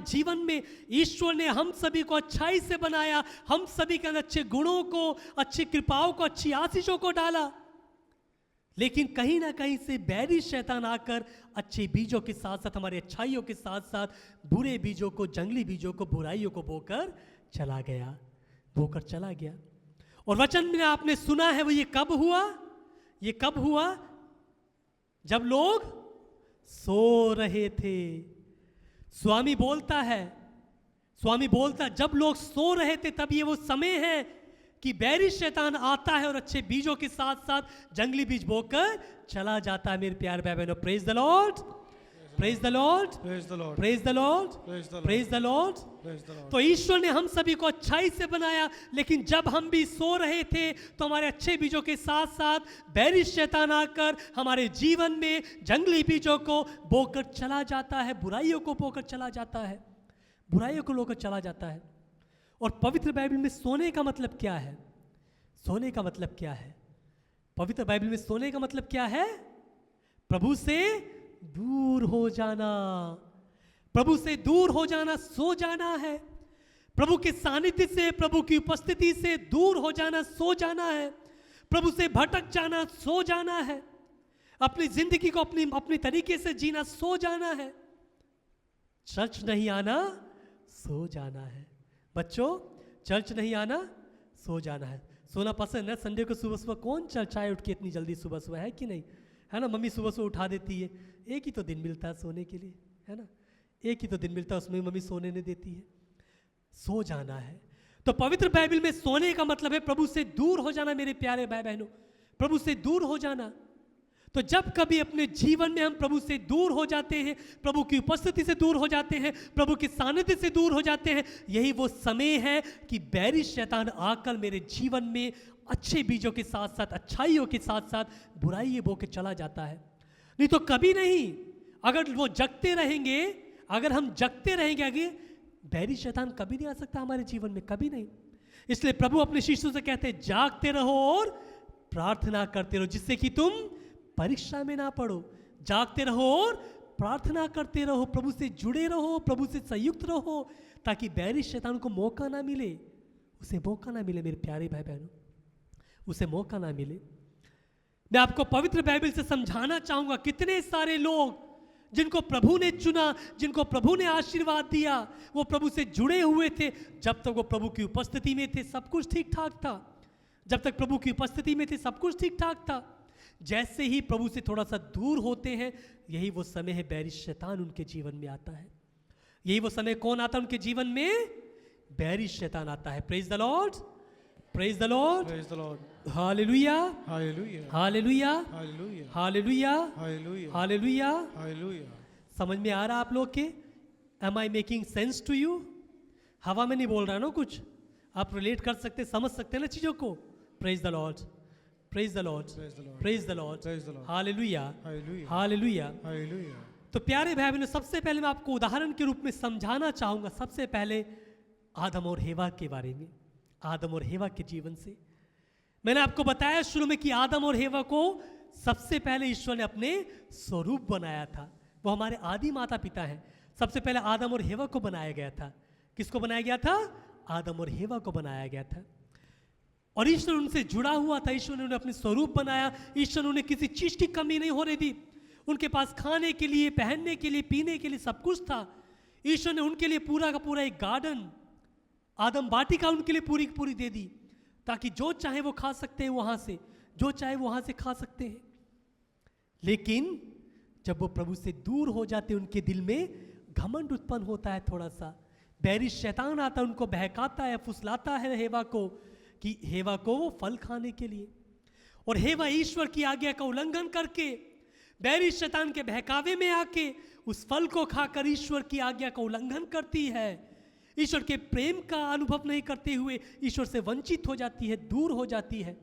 जीवन में ईश्वर ने हम सभी को अच्छाई से बनाया, हम सभी के अंदर अच्छे गुणों को, अच्छी कृपाओं को, अच्छी आशीषों को डाला, लेकिन कहीं ना कहीं से बैरी शैतान आकर अच्छे बीजों के साथ साथ, हमारी अच्छाइयों के साथ साथ बुरे बीजों को, जंगली बीजों को, बुराइयों को बोकर चला गया। और वचन में आपने सुना है, वो ये कब हुआ? जब लोग सो रहे थे। स्वामी बोलता है, जब लोग सो रहे थे तब ये वो समय है कि बैरी शैतान आता है और अच्छे बीजों के साथ साथ जंगली बीज बोकर चला जाता है मेरे प्यारे भाई बहनों। Praise the Lord, praise the Lord, praise the Lord, praise the Lord. तो ईश्वर ने हम सभी को अच्छाई से बनाया, लेकिन जब हम भी सो रहे थे तो हमारे अच्छे बीजों के साथ साथ बैरी शैतान आकर हमारे जीवन में जंगली बीजों को बोकर चला जाता है, बुराइयों को बोकर चला जाता है, बुराइयों को लेकर चला जाता है। और पवित्र बाइबल में सोने का मतलब क्या है? सोने का मतलब क्या है? पवित्र बाइबल में सोने का मतलब क्या है? प्रभु से दूर हो जाना, प्रभु से दूर हो जाना, सो जाना है। प्रभु के सानिध्य से, प्रभु की उपस्थिति से दूर हो जाना, सो जाना है। प्रभु से भटक जाना, सो जाना है। अपनी जिंदगी को अपनी तरीके से जीना, सो जाना है। चर्च नहीं आना, सो जाना है। बच्चों, चर्च नहीं आना, सो जाना है। सोना पसंद है? संडे को सुबह सुबह कौन चर्च आए उठ के इतनी जल्दी सुबह सुबह, है कि नहीं? है ना, मम्मी सुबह सुबह उठा देती है, एक ही तो दिन मिलता है सोने के लिए, है ना, एक ही तो दिन मिलता है, उसमें मम्मी सोने नहीं देती है। सो जाना है। तो पवित्र बाइबल में सोने का मतलब है प्रभु से दूर हो जाना। मेरे प्यारे भाई बहनों, प्रभु से दूर हो जाना। तो जब कभी अपने जीवन में हम प्रभु से दूर हो जाते हैं, प्रभु की उपस्थिति से दूर हो जाते हैं, प्रभु के सानिध्य से दूर हो जाते हैं, यही वो समय है कि बैरी शैतान आकर मेरे जीवन में अच्छे बीजों के साथ साथ, अच्छाइयों के साथ साथ बुराई बो के चला जाता है। नहीं तो कभी नहीं। अगर वो जगते रहेंगे, अगर हम जगते रहेंगे आगे, बैरी शैतान कभी नहीं आ सकता हमारे जीवन में, कभी नहीं। इसलिए प्रभु अपने शिष्यों से कहते हैं, जागते रहो और प्रार्थना करते रहो, जिससे कि तुम परीक्षा में ना पड़ो। जागते रहो और प्रार्थना करते रहो, प्रभु से जुड़े रहो, प्रभु से संयुक्त रहो, ताकि बैरी शैतान को मौका ना मिले, उसे मौका ना मिले। मेरे प्यारे भाई बहनों, उसे मौका ना मिले। मैं आपको पवित्र बाइबल से समझाना चाहूंगा, कितने सारे लोग जिनको प्रभु ने चुना, जिनको प्रभु ने आशीर्वाद दिया, वो प्रभु से जुड़े हुए थे। जब तक वो प्रभु की उपस्थिति में थे सब कुछ ठीक ठाक था। जब तक प्रभु की उपस्थिति में थे सब कुछ ठीक ठाक था। जैसे ही प्रभु से थोड़ा सा दूर होते हैं, यही वो समय है बैरी शैतान उनके जीवन में आता है। यही वो समय कौन आता है उनके जीवन में? बैरी शैतान आता है। Praise the Lord, praise the Lord, Praise the Lord. Hallelujah, Hallelujah. Hallelujah, Hallelujah. Hallelujah, Hallelujah. Hallelujah. Hallelujah. समझ में आ रहा आप लोग के? M I making sense to you? हवा में नहीं बोल रहा ना कुछ, आप रिलेट कर सकते, समझ सकते हैं ना चीजों को। Praise the Lord, praise the Lord, Praise the Lord. Praise the Lord, Praise the Lord. Hallelujah, Hallelujah. Hallelujah. Hallelujah. तो प्यारे भाई बहनों, सबसे पहले मैं आपको उदाहरण के रूप में समझाना चाहूंगा। सबसे पहले आदम और हेवा के बारे में, आदम और हेवा के जीवन से। मैंने आपको बताया शुरू में कि आदम और हेवा को सबसे पहले ईश्वर ने अपने स्वरूप बनाया था। वो हमारे आदि माता पिता हैं। सबसे पहले आदम और हेवा को बनाया गया था। किसको बनाया गया था? आदम और हेवा को बनाया गया था। और ईश्वर उनसे जुड़ा हुआ था। ईश्वर ने उन्हें अपने स्वरूप बनाया। ईश्वर ने उन्हें किसी चीज की कमी नहीं होने दी। उनके पास खाने के लिए, पहनने के लिए, पीने के लिए सब कुछ था। ईश्वर ने उनके लिए पूरा का पूरा एक गार्डन, आदम वाटिका उनके लिए पूरी की पूरी दे दी, ताकि जो चाहे वो खा सकते हैं वहां से, जो चाहे वहां से खा सकते हैं। लेकिन जब वो प्रभु से दूर हो जाते, उनके दिल में घमंड उत्पन्न होता है थोड़ा सा। बैरी शैतान आता है, उनको बहकाता है, फुसलाता है हेवा को, कि हेवा को वो फल खाने के लिए। और हेवा ईश्वर की आज्ञा का उल्लंघन करके, बैरी शैतान के बहकावे में आके उस फल को खाकर ईश्वर की आज्ञा का उल्लंघन करती है। ईश्वर के प्रेम का अनुभव नहीं करते हुए ईश्वर से वंचित हो जाती है, दूर हो जाती है।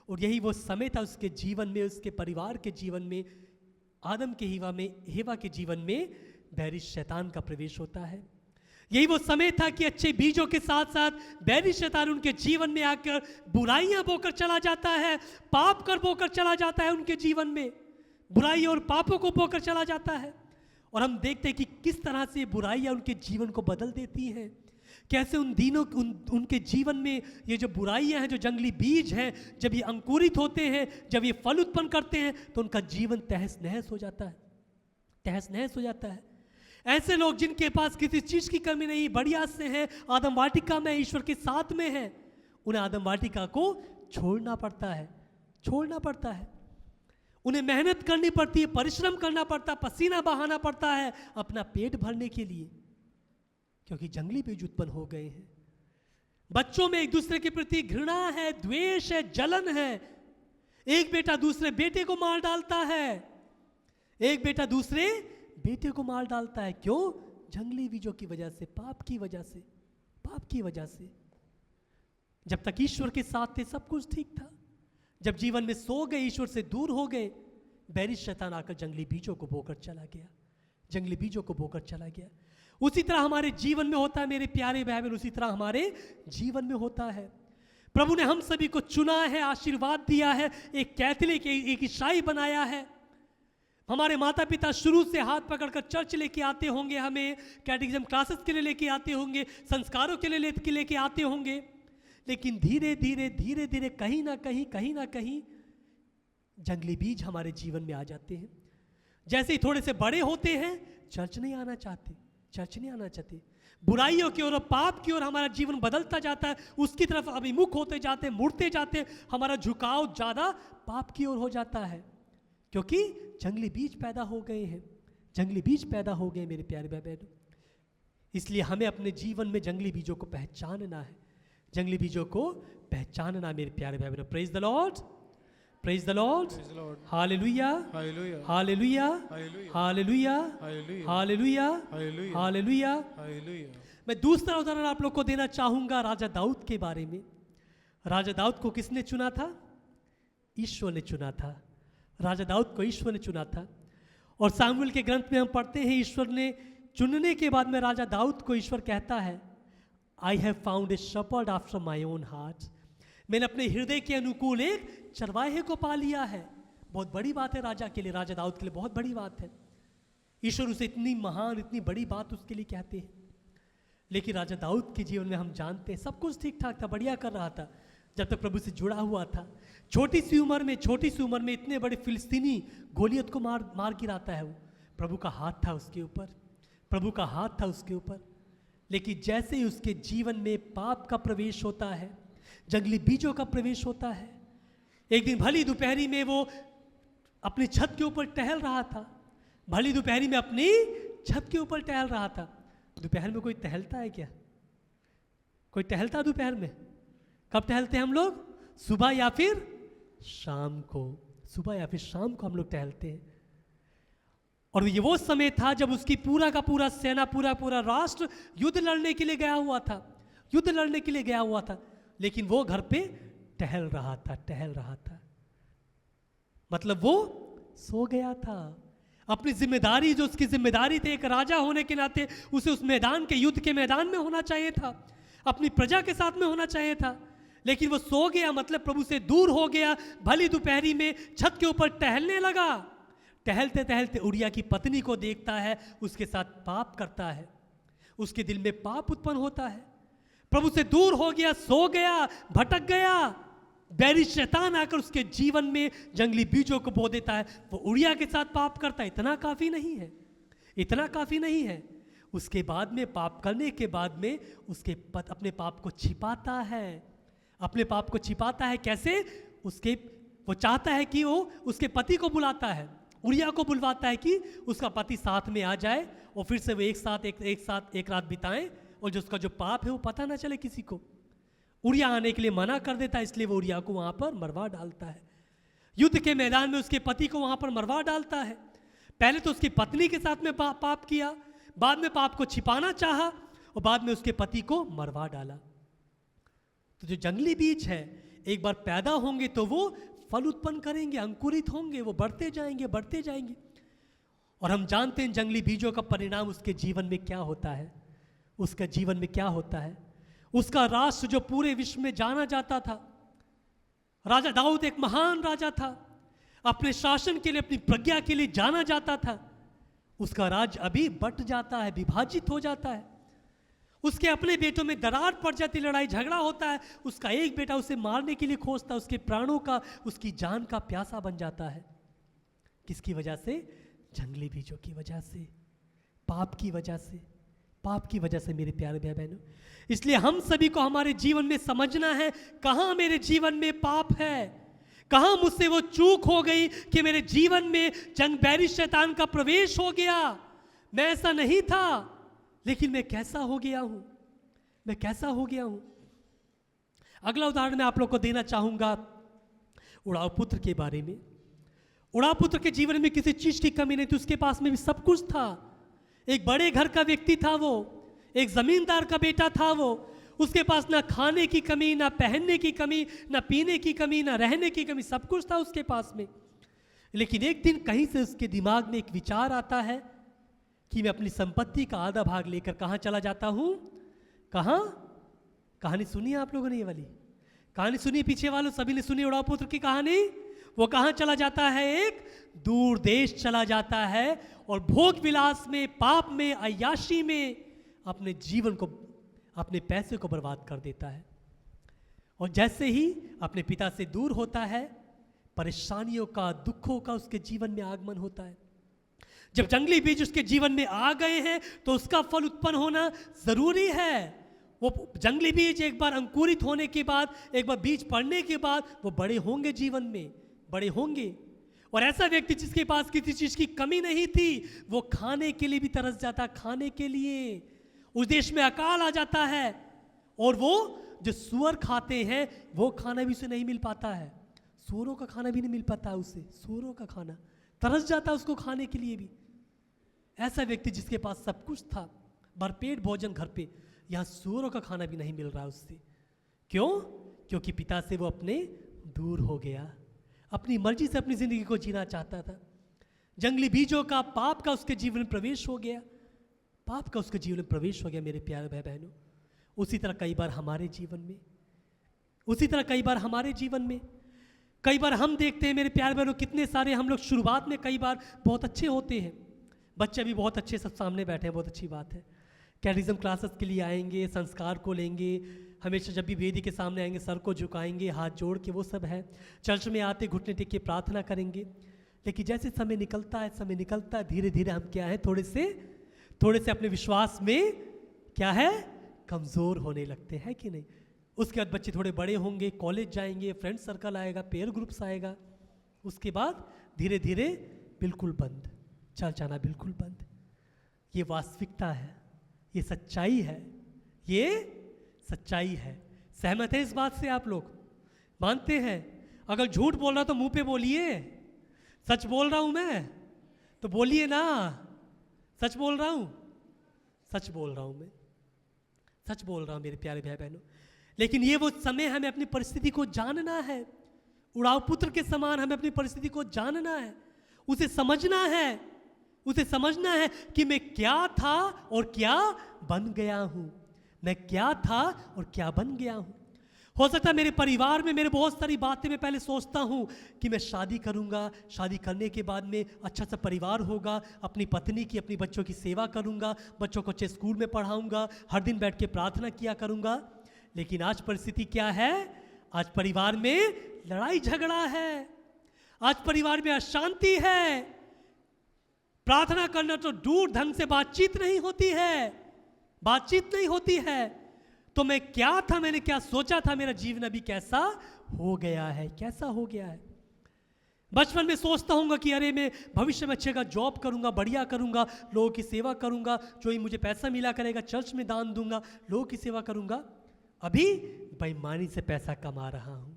और यही वो समय था उसके जीवन में, उसके परिवार के जीवन में, आदम के हेवा के जीवन में बैरी शैतान का प्रवेश होता है। यही वो समय था कि अच्छे बीजों के साथ साथ बैरी शैतान उनके जीवन में आकर बुराइयां बोकर चला जाता है, पाप कर बोकर चला जाता है। उनके जीवन में बुराई और पापों को बोकर चला जाता है। और हम देखते हैं कि किस तरह से बुराइयां उनके जीवन को बदल देती हैं। कैसे उन दिनों उनके जीवन में ये जो बुराइयां हैं, जो जंगली बीज हैं, जब ये अंकुरित होते हैं, जब ये फल उत्पन्न करते हैं, तो उनका जीवन तहस नहस हो जाता है, तहस नहस हो जाता है। ऐसे लोग जिनके पास किसी चीज की कमी नहीं, बढ़िया से हैं, आदम वाटिका में ईश्वर के साथ में हैं, उन्हें आदम वाटिका को छोड़ना पड़ता है, छोड़ना पड़ता है। उन्हें मेहनत करनी पड़ती है, परिश्रम करना पड़ता है, पसीना बहाना पड़ता है अपना पेट भरने के लिए, क्योंकि जंगली बीज उत्पन्न हो गए हैं। बच्चों में एक दूसरे के प्रति घृणा है, द्वेष है, जलन है। एक बेटा दूसरे बेटे को मार डालता है, एक बेटा दूसरे बेटे को मार डालता है। क्यों? जंगली बीजों की वजह से, पाप की वजह से, पाप की वजह से। जब तक ईश्वर के साथ थे सब कुछ ठीक था। जब जीवन में सो गए, ईश्वर से दूर हो गए, बैरी शैतान आकर जंगली बीजों को बोकर चला गया, जंगली बीजों को बोकर चला गया। उसी तरह हमारे जीवन में होता है मेरे प्यारे भाई बहन, उसी तरह हमारे जीवन में होता है। प्रभु ने हम सभी को चुना है, आशीर्वाद दिया है, एक कैथोलिक, एक ईसाई बनाया है। हमारे माता पिता शुरू से हाथ पकड़कर चर्च लेके आते होंगे, हमें कैटेकिज्म क्लासेस के लिए लेके आते होंगे, संस्कारों के लिए लेके आते होंगे। लेकिन धीरे धीरे धीरे धीरे कहीं ना कहीं जंगली बीज हमारे जीवन में आ जाते हैं। जैसे ही थोड़े से बड़े होते हैं, चर्च नहीं आना चाहते, चर्च नहीं आना चाहते। बुराइयों की ओर और पाप की ओर हमारा जीवन बदलता जाता है, उसकी तरफ अभिमुख होते जाते, मुड़ते जाते, हमारा झुकाव ज्यादा पाप की ओर हो जाता है, क्योंकि जंगली बीज पैदा हो गए हैं, जंगली बीज पैदा हो गए मेरे प्यारे भाई बहनों। इसलिए हमें अपने जीवन में जंगली बीजों को पहचानना है, जंगली बीजों को पहचानना मेरे प्यारे भाई बहनों। Praise the Lord, praise the Lord, Praise the Lord. Hallelujah, Hallelujah. Hallelujah, Hallelujah. Hallelujah, Hallelujah. Hallelujah, Hallelujah. Hallelujah. Hallelujah. मैं दूसरा उदाहरण आप लोग को देना चाहूंगा राजा दाऊद के बारे में। राजा दाऊद को किसने चुना था? ईश्वर ने चुना था। राजा दाऊद को ईश्वर ने चुना था। और सामुएल के ग्रंथ में हम पढ़ते हैं, ईश्वर ने चुनने के बाद में राजा दाऊद को ईश्वर कहता है, I have found a shepherd after my own heart. मैंने अपने हृदय के अनुकूल एक चरवाहे को पा लिया है। बहुत बड़ी बात है राजा के लिए, राजा दाऊद के लिए बहुत बड़ी बात है। ईश्वर उसे इतनी महान, इतनी बड़ी बात उसके लिए कहते हैं। लेकिन राजा दाऊद के जीवन में हम जानते हैं सब कुछ ठीक ठाक था, बढ़िया कर रहा था जब तक प्रभु से जुड़ा हुआ था। छोटी सी उम्र में इतने बड़े फिलिस्तीनी गोलियत को मार गिराता है वो। प्रभु का हाथ था उसके ऊपर, प्रभु का हाथ था उसके ऊपर। लेकिन जैसे ही उसके जीवन में पाप का प्रवेश होता है, जंगली बीजों का प्रवेश होता है, एक दिन भली दोपहरी में वो अपनी छत के ऊपर टहल रहा था। भली दोपहरी में अपनी छत के ऊपर टहल रहा था। दोपहर में कोई टहलता है क्या? कोई टहलता दोपहर में? कब टहलते हैं हम लोग? सुबह या फिर शाम को। सुबह या फिर शाम को हम लोग टहलते हैं। और ये वो समय था जब उसकी पूरा का पूरा सेना, पूरा राष्ट्र युद्ध लड़ने के लिए गया हुआ था, युद्ध लड़ने के लिए गया हुआ था। लेकिन वो घर पे टहल रहा था। मतलब वो सो गया था। अपनी जिम्मेदारी, जो उसकी जिम्मेदारी थी एक राजा होने के नाते, उसे उस मैदान के, युद्ध के मैदान में होना चाहिए था, अपनी प्रजा के साथ में होना चाहिए था। लेकिन वो सो गया, मतलब प्रभु से दूर हो गया। भली दोपहरी में छत के ऊपर टहलने लगा। टहलते टहलते उरिया की पत्नी को देखता है, उसके साथ पाप करता है। उसके दिल में पाप उत्पन्न होता है। प्रभु से दूर हो गया, सो गया, भटक गया। बैरी शैतान आकर उसके जीवन में जंगली बीजों को बो देता है। वो उरिया के साथ पाप करता है। इतना काफी नहीं है, इतना काफी नहीं है। उसके बाद में, पाप करने के बाद में, उसके अपने पाप को छिपाता है। अपने पाप को छिपाता है कैसे? वो चाहता है कि वो उसके पति को बुलाता है, उरिया को बुलवाता है कि उसका पति साथ में आ जाए और फिर से वो एक रात बिताएं, और जो उसका जो पाप है वो पता ना चले किसी को। उरिया आने के लिए मना कर देता है, इसलिए वो उरिया को वहां पर मरवा डालता है। युद्ध के मैदान में उसके पति को वहां पर मरवा डालता है। पहले तो उसकी पत्नी के साथ में पाप किया, बाद में पाप को छिपाना चाहा, और बाद में उसके पति को मरवा डाला। तो जो जंगली बीज है, एक बार पैदा होंगे तो वो फल उत्पन्न करेंगे, अंकुरित होंगे, वो बढ़ते जाएंगे। और हम जानते हैं जंगली बीजों का परिणाम उसके जीवन में क्या होता है। उसका जीवन में क्या होता है? उसका राष्ट्र जो पूरे विश्व में जाना जाता था, राजा दाऊद एक महान राजा था, अपने शासन के लिए, अपनी प्रज्ञा के लिए जाना जाता था। उसका राज्य अभी बट जाता है, विभाजित हो जाता है। उसके अपने बेटों में दरार पड़ जाती, लड़ाई झगड़ा होता है। उसका एक बेटा उसे मारने के लिए खोजता है, उसके प्राणों का, उसकी जान का प्यासा बन जाता है। किसकी वजह से? जंगली बीजों की वजह से, पाप की वजह से मेरे प्यारे भाई बहनों। इसलिए हम सभी को हमारे जीवन में समझना है, कहाँ मेरे जीवन में पाप है, कहाँ मुझसे वो चूक हो गई कि मेरे जीवन में जंगबैरी शैतान का प्रवेश हो गया। मैं ऐसा नहीं था, लेकिन मैं कैसा हो गया हूं। अगला उदाहरण मैं आप लोग को देना चाहूंगा उड़ाऊ पुत्र के बारे में। उड़ाऊ पुत्र के जीवन में किसी चीज की कमी नहीं थी, उसके पास में भी सब कुछ था। एक बड़े घर का व्यक्ति था वो, एक जमींदार का बेटा था वो। उसके पास ना खाने की कमी, ना पहनने की कमी, ना पीने की कमी, ना रहने की कमी, सब कुछ था उसके पास में। लेकिन एक दिन कहीं से उसके दिमाग में एक विचार आता है कि मैं अपनी संपत्ति का आधा भाग लेकर कहाँ चला जाता हूँ। कहाँ? कहानी सुनी आप लोगों ने? ये वाली कहानी सुनी? पीछे वालों सभी ने सुनी उड़ाऊ पुत्र की कहानी? वो कहाँ चला जाता है? एक दूर देश चला जाता है और भोग विलास में, पाप में, अय्याशी में अपने जीवन को, अपने पैसे को बर्बाद कर देता है। और जैसे ही अपने पिता से दूर होता है, परेशानियों का, दुखों का उसके जीवन में आगमन होता है। जब जंगली बीज उसके जीवन में आ गए हैं तो उसका फल उत्पन्न होना जरूरी है। वो जंगली बीज एक बार अंकुरित होने के बाद, एक बार बीज पड़ने के बाद वो बड़े होंगे, जीवन में बड़े होंगे। और ऐसा व्यक्ति जिसके पास किसी चीज की कमी नहीं थी, वो खाने के लिए भी तरस जाता, खाने के लिए। उस देश में अकाल आ जाता है, और वो जो सूअर खाते हैं वो खाना भी उसे नहीं मिल पाता है। सूअरों का खाना भी नहीं मिल पाता उसे, सूअरों का खाना तरस जाता है उसको खाने के लिए भी। ऐसा व्यक्ति जिसके पास सब कुछ था, भरपेट भोजन घर पे, यहाँ सूअरों का खाना भी नहीं मिल रहा उससे। क्यों? क्योंकि पिता से वो अपने दूर हो गया, अपनी मर्जी से अपनी जिंदगी को जीना चाहता था। जंगली बीजों का, पाप का उसके जीवन में प्रवेश हो गया, पाप का उसके जीवन में प्रवेश हो गया मेरे प्यारे भाई बहनों। उसी तरह कई बार हमारे जीवन में, उसी तरह कई बार हमारे जीवन में, कई बार हम देखते हैं मेरे प्यारे बहनों, कितने सारे हम लोग शुरुआत में कई बार बहुत अच्छे होते हैं, बच्चे भी बहुत अच्छे सब सामने बैठे हैं, बहुत अच्छी बात है। कैटेकिज्म क्लासेस के लिए आएंगे, संस्कार को लेंगे, हमेशा जब भी वेदी के सामने आएंगे सर को झुकाएंगे, हाथ जोड़ के, वो सब है। चर्च में आते घुटने टेक के प्रार्थना करेंगे। लेकिन जैसे समय निकलता है, समय निकलता है, धीरे धीरे हम क्या है, थोड़े से अपने विश्वास में क्या है, कमज़ोर होने लगते हैं कि नहीं। उसके बाद बच्चे थोड़े बड़े होंगे, कॉलेज जाएंगे, फ्रेंड सर्कल आएगा, पेयर ग्रुप्स आएगा, उसके बाद धीरे धीरे बिल्कुल बंद, चल जाना बिल्कुल बंद। ये वास्तविकता है, ये सच्चाई है, ये सच्चाई है। सहमत है इस बात से? आप लोग मानते हैं? अगर झूठ बोल रहा तो मुंह पे बोलिए, सच बोल रहा हूं मैं तो बोलिए ना, सच बोल रहा हूं, सच बोल रहा हूं मैं, सच बोल रहा हूं मेरे प्यारे भाई बहनों। लेकिन ये वो समय हमें अपनी परिस्थिति को जानना है, उड़ाऊ पुत्र के समान हमें अपनी परिस्थिति को जानना है, उसे समझना है, उसे समझना है कि मैं क्या था और क्या बन गया हूं, मैं क्या था और क्या बन गया हूं। हो सकता है मेरे परिवार में मेरे बहुत सारी बातें मैं पहले सोचता हूं कि मैं शादी करूंगा, शादी करने के बाद में अच्छा सा परिवार होगा, अपनी पत्नी की, अपनी बच्चों की सेवा करूंगा, बच्चों को अच्छे स्कूल में पढ़ाऊंगा, हर दिन बैठ के प्रार्थना किया करूंगा। लेकिन आज परिस्थिति क्या है? आज परिवार में लड़ाई झगड़ा है, आज परिवार में अशांति है, प्रार्थना करना तो दूर, ढंग से बातचीत नहीं होती है, बातचीत नहीं होती है। तो मैं क्या था, मैंने क्या सोचा था, मेरा जीवन अभी कैसा हो गया है, कैसा हो गया है। बचपन में सोचता हूँ कि अरे मैं भविष्य में अच्छे का जॉब करूंगा, बढ़िया करूंगा, लोगों की सेवा करूंगा, जो ही मुझे पैसा मिला करेगा चर्च में दान दूंगा, लोगों की सेवा करूंगा। अभी बेईमानी से पैसा कमा रहा हूं,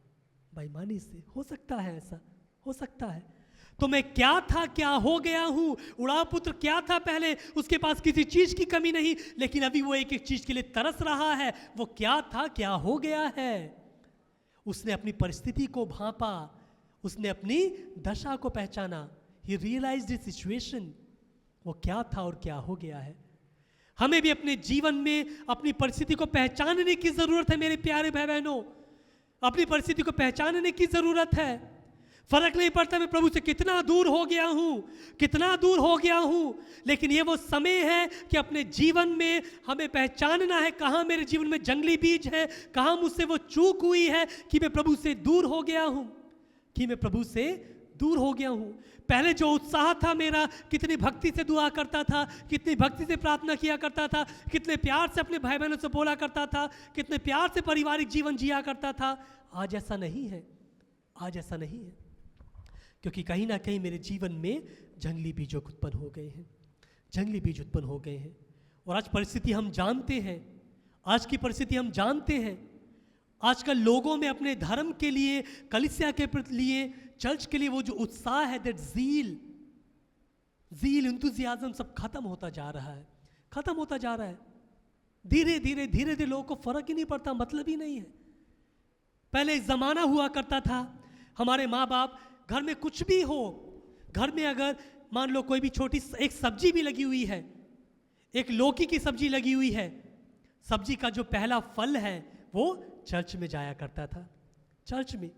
बेईमानी से। हो सकता है ऐसा, हो सकता है। तो मैं क्या था, क्या हो गया हूं। उड़ाऊ पुत्र क्या था पहले, उसके पास किसी चीज की कमी नहीं, लेकिन अभी वो एक एक चीज के लिए तरस रहा है। वो क्या था, क्या हो गया है। उसने अपनी परिस्थिति को भांपा, उसने अपनी दशा को पहचाना। ही रियलाइज्ड द सिचुएशन, वो क्या था और क्या हो गया है। हमें भी अपने जीवन में अपनी परिस्थिति को पहचानने की जरूरत है मेरे प्यारे भाई बहनों, अपनी परिस्थिति को पहचानने की जरूरत है। फर्क नहीं पड़ता मैं प्रभु से कितना दूर हो गया हूं, कितना दूर हो गया हूं, लेकिन ये वो समय है कि अपने जीवन में हमें पहचानना है कहां मेरे जीवन में जंगली बीज है, कहां मुझसे वो चूक हुई है कि मैं प्रभु से दूर हो गया हूं, कि मैं प्रभु से दूर हो गया हूं। पहले जो उत्साह था मेरा, कितनी भक्ति से दुआ करता था, कितनी भक्ति से प्रार्थना किया करता था, कितने प्यार से अपने भाई बहनों से बोला करता था, कितने प्यार से पारिवारिक जीवन जिया करता था, आज ऐसा नहीं है, आज ऐसा नहीं है। क्योंकि कहीं ना कहीं मेरे जीवन में जंगली बीज उत्पन्न हो गए हैं, जंगली बीज उत्पन्न हो गए हैं। और आज परिस्थिति हम जानते हैं, आज की परिस्थिति हम जानते हैं। आजकल लोगों में अपने धर्म के लिए, कलीसिया के लिए, चर्च के लिए वो जो उत्साह है, दैट ज़ील एंथुसियाज्म सब खत्म होता जा रहा है, खत्म होता जा रहा है। धीरे धीरे धीरे धीरे लोगों को फर्क ही नहीं पड़ता, मतलब ही नहीं है। पहले एक ज़माना हुआ करता था, हमारे माँ बाप घर में कुछ भी हो, घर में अगर मान लो कोई भी छोटी एक सब्जी भी लगी हुई है, एक लौकी की सब्जी लगी हुई है, सब्जी का जो पहला फल है वो चर्च में जाया करता था। चर्च में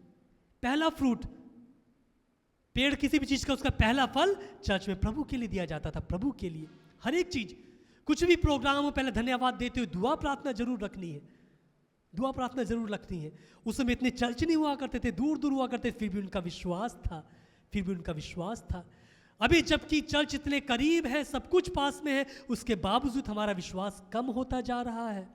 पहला फ्रूट, पेड़ किसी भी चीज का उसका पहला फल चर्च में प्रभु के लिए दिया जाता था, प्रभु के लिए। हर एक चीज, कुछ भी प्रोग्राम हो, पहले धन्यवाद देते हुए दुआ प्रार्थना जरूर रखनी है, दुआ प्रार्थना जरूर रखनी है। उस समय इतने चर्च नहीं हुआ करते थे, दूर दूर हुआ करते, फिर भी उनका विश्वास था, फिर भी उनका विश्वास था। अभी जबकि चर्च इतने करीब है, सब कुछ पास में है, उसके बावजूद हमारा विश्वास कम होता जा रहा है,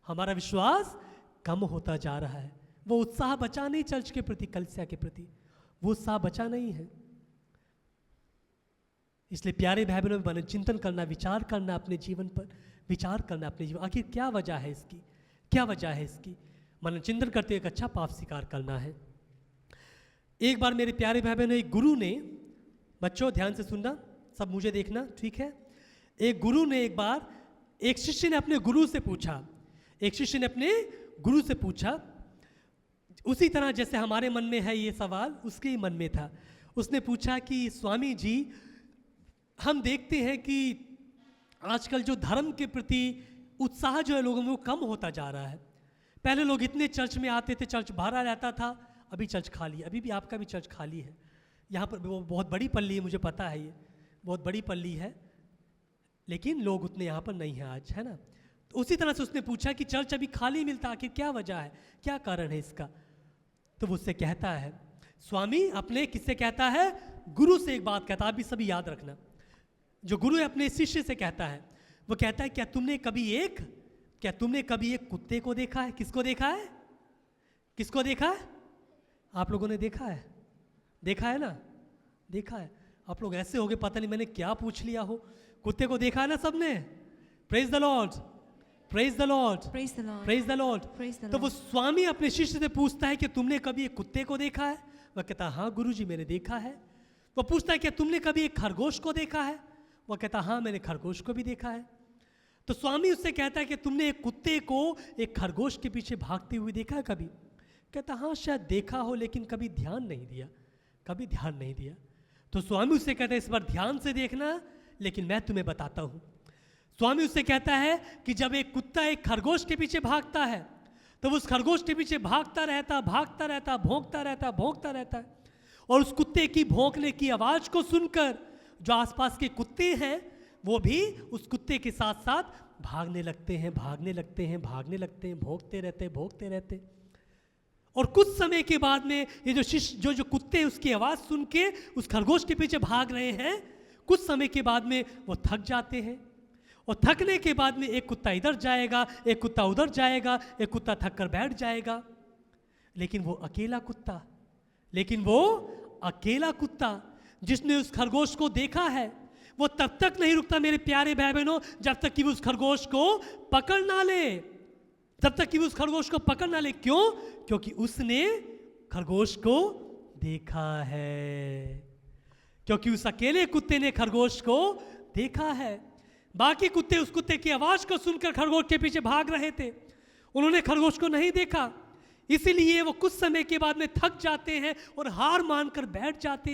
हमारा विश्वास कम होता जा रहा है। वो उत्साह बचा नहीं चर्च के प्रति, कलीसिया के प्रति, वो उत्साह बचा नहीं है। इसलिए प्यारे भाई बहनों, चिंतन करना, विचार करना, अपने जीवन पर विचार करना अपने जीवन, आखिर क्या वजह है इसकी, क्या वजह है इसकी, मन चिंतन करते हुए एक अच्छा पाप स्वीकार करना है। एक बार मेरे प्यारे भाई बहनों, एक गुरु ने, बच्चों ध्यान से सुनना, सब मुझे देखना, ठीक है। एक गुरु ने एक बार, एक शिष्य ने अपने गुरु से पूछा, एक शिष्य ने अपने गुरु से पूछा, उसी तरह जैसे हमारे मन में है ये सवाल, उसके ही मन में था। उसने पूछा कि स्वामी जी, हम देखते हैं कि आजकल जो धर्म के प्रति उत्साह जो है लोगों में वो कम होता जा रहा है। पहले लोग इतने चर्च में आते थे, चर्च भरा रहता था, अभी चर्च खाली है, अभी भी आपका भी चर्च खाली है। यहाँ पर वो बहुत बड़ी पल्ली है, मुझे पता है, ये बहुत बड़ी पल्ली है, लेकिन लोग उतने यहाँ पर नहीं हैं आज, है ना। तो उसी तरह से उसने पूछा कि चर्च अभी खाली मिलता, आखिर क्या वजह है, क्या कारण है इसका। तो वो उससे कहता है, स्वामी अपने किससे कहता है, गुरु से एक बात कहता है, आप भी सभी याद रखना। जो गुरु है अपने शिष्य से कहता है, वो कहता है क्या तुमने कभी एक कुत्ते को देखा है? किसको देखा है? किसको देखा है? आप लोगों ने देखा है? देखा है ना? देखा है। आप लोग ऐसे हो गए, पता नहीं मैंने क्या पूछ लिया हो। कुत्ते को देखा है ना सबने? Praise the Lord, praise the Lord, Praise the Lord. Praise the Lord. Praise the तो वो Lord. स्वामी अपने शिष्य से पूछता है कि तुमने कभी एक कुत्ते को देखा है? वह कहता है हाँ गुरुजी मैंने देखा है। वो पूछता है कि तुमने कभी एक खरगोश को देखा है? वह कहता हाँ मैंने खरगोश को भी देखा है। तो स्वामी उससे कहता है कि तुमने एक कुत्ते को एक खरगोश के पीछे भागते हुए देखा है कभी? कहता हाँ शायद देखा हो, लेकिन कभी ध्यान नहीं दिया, कभी ध्यान नहीं दिया। तो स्वामी उससे कहता है इस बार ध्यान से देखना, लेकिन मैं तुम्हें बताता हूँ। स्वामी उससे कहता है कि जब एक कुत्ता एक खरगोश के पीछे भागता है, तो वो उस खरगोश के पीछे भागता रहता, भौंकता रहता है, और उस कुत्ते की भौंकने की आवाज़ को सुनकर जो आसपास के कुत्ते हैं वो भी उस कुत्ते के साथ साथ भागने लगते हैं, भौंकते रहते। और कुछ समय के बाद में ये जो शिष्य जो कुत्ते उसकी आवाज़ सुन के उस खरगोश के पीछे भाग रहे हैं, कुछ समय के बाद में वो थक जाते हैं, और थकने के बाद में एक कुत्ता इधर जाएगा, एक कुत्ता उधर जाएगा, एक कुत्ता थक कर बैठ जाएगा, लेकिन वो अकेला कुत्ता जिसने उस खरगोश को देखा है, वो तब तक नहीं रुकता मेरे प्यारे भाई बहनों, जब तक कि वो उस खरगोश को पकड़ ना ले। क्यों? क्योंकि उसने खरगोश को देखा है, क्योंकि उस अकेले कुत्ते ने खरगोश को देखा है। बाकी कुत्ते उस कुत्ते की आवाज को सुनकर खरगोश के पीछे भाग रहे थे, उन्होंने खरगोश को नहीं देखा, इसीलिए वो कुछ समय के बाद में थक जाते हैं और हार मानकर बैठ जाते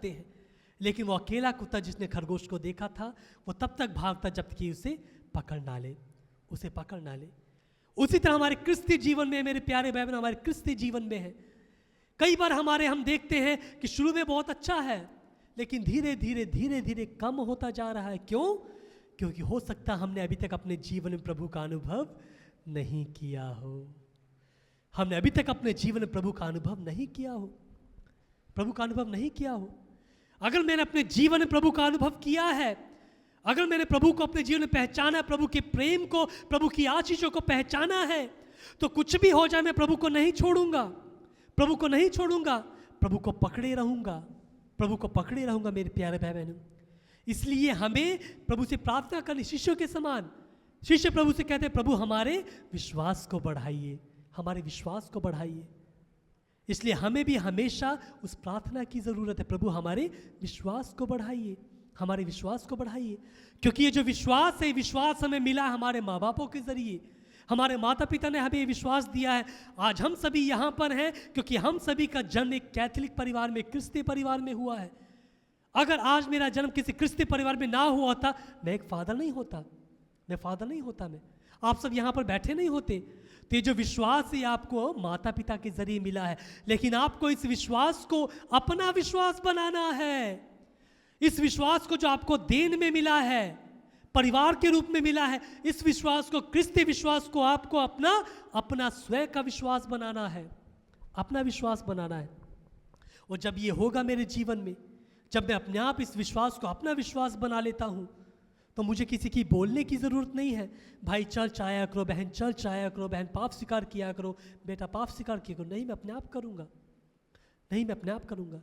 हैं। लेकिन वो अकेला कुत्ता जिसने खरगोश को देखा था, वो तब तक भागता जब तक कि उसे पकड़ ना ले। उसी तरह हमारे क्रिस्ती जीवन में, मेरे प्यारे भाई बहन, हमारे क्रिस्ती जीवन में है, कई बार हम देखते हैं कि शुरू में बहुत अच्छा है, लेकिन धीरे धीरे कम होता जा रहा है। क्यों? क्योंकि हो सकता है हमने अभी तक अपने जीवन में प्रभु का अनुभव नहीं किया हो। अगर मैंने अपने जीवन में प्रभु का अनुभव किया है, अगर मैंने प्रभु को अपने जीवन में पहचाना, प्रभु के प्रेम को, प्रभु की आशीषों को पहचाना है, तो कुछ भी हो जाए मैं प्रभु को नहीं छोड़ूंगा, प्रभु को पकड़े रहूंगा मेरे प्यारे भाई बहनों। इसलिए हमें प्रभु से प्रार्थना करनी, शिष्यों के समान। शिष्य प्रभु से कहते हैं प्रभु हमारे विश्वास को बढ़ाइए। इसलिए हमें भी हमेशा उस प्रार्थना की ज़रूरत है, प्रभु हमारे विश्वास को बढ़ाइए। क्योंकि ये जो विश्वास है, विश्वास हमें मिला हमारे माँ बापों के ज़रिए, हमारे माता पिता ने हमें ये विश्वास दिया है। आज हम सभी यहाँ पर हैं क्योंकि हम सभी का जन्म एक कैथोलिक परिवार में, क्रिस्ती परिवार में हुआ है। अगर आज मेरा जन्म किसी क्रिस्ती परिवार में ना हुआ होता, मैं एक फादर नहीं होता, आप सब यहाँ पर बैठे नहीं होते। तो ये जो विश्वास है आपको माता पिता के जरिए मिला है, लेकिन आपको इस विश्वास को अपना विश्वास बनाना है। इस विश्वास को जो आपको देन में मिला है, परिवार के रूप में मिला है, इस विश्वास को, क्रिस्ती विश्वास को आपको अपना स्वयं का विश्वास बनाना है, और जब ये होगा मेरे जीवन में, जब मैं अपने आप इस विश्वास को अपना विश्वास बना लेता हूँ, तो मुझे किसी की बोलने की ज़रूरत नहीं है, भाई चर्च आया करो, बहन चर्च आया करो, बहन पाप स्वीकार किया करो, बेटा पाप स्वीकार किया करो। नहीं, मैं अपने आप करूँगा।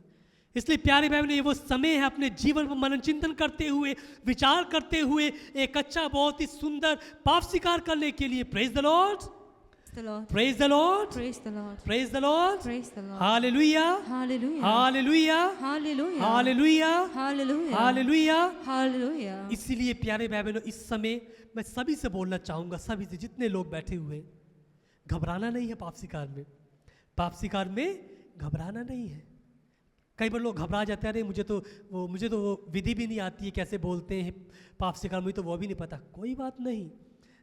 इसलिए प्यारे भाई बहनों, ये वो समय है अपने जीवन पर मनन चिंतन करते हुए, विचार करते हुए एक अच्छा, बहुत ही सुंदर पाप स्वीकार करने के लिए। Praise the Lord, the Lord. Praise the Lord, Praise the Lord. Praise the Lord, Praise the Lord. Hallelujah, Hallelujah. Hallelujah, Hallelujah. Hallelujah, Hallelujah. Hallelujah. Hallelujah. इसीलिए प्यारे भाई बहनों, इस समय मैं सभी से बोलना चाहूंगा, सभी से, जितने लोग बैठे हुए हैं, घबराना नहीं है पाप स्वीकार में। पाप स्वीकार में घबराना नहीं है। कई बार लोग घबरा जाते हैं, अरे मुझे तो वो विधि भी नहीं आती है, कैसे बोलते हैं पाप स्वीकार, मुझे तो वो भी नहीं पता। कोई बात नहीं,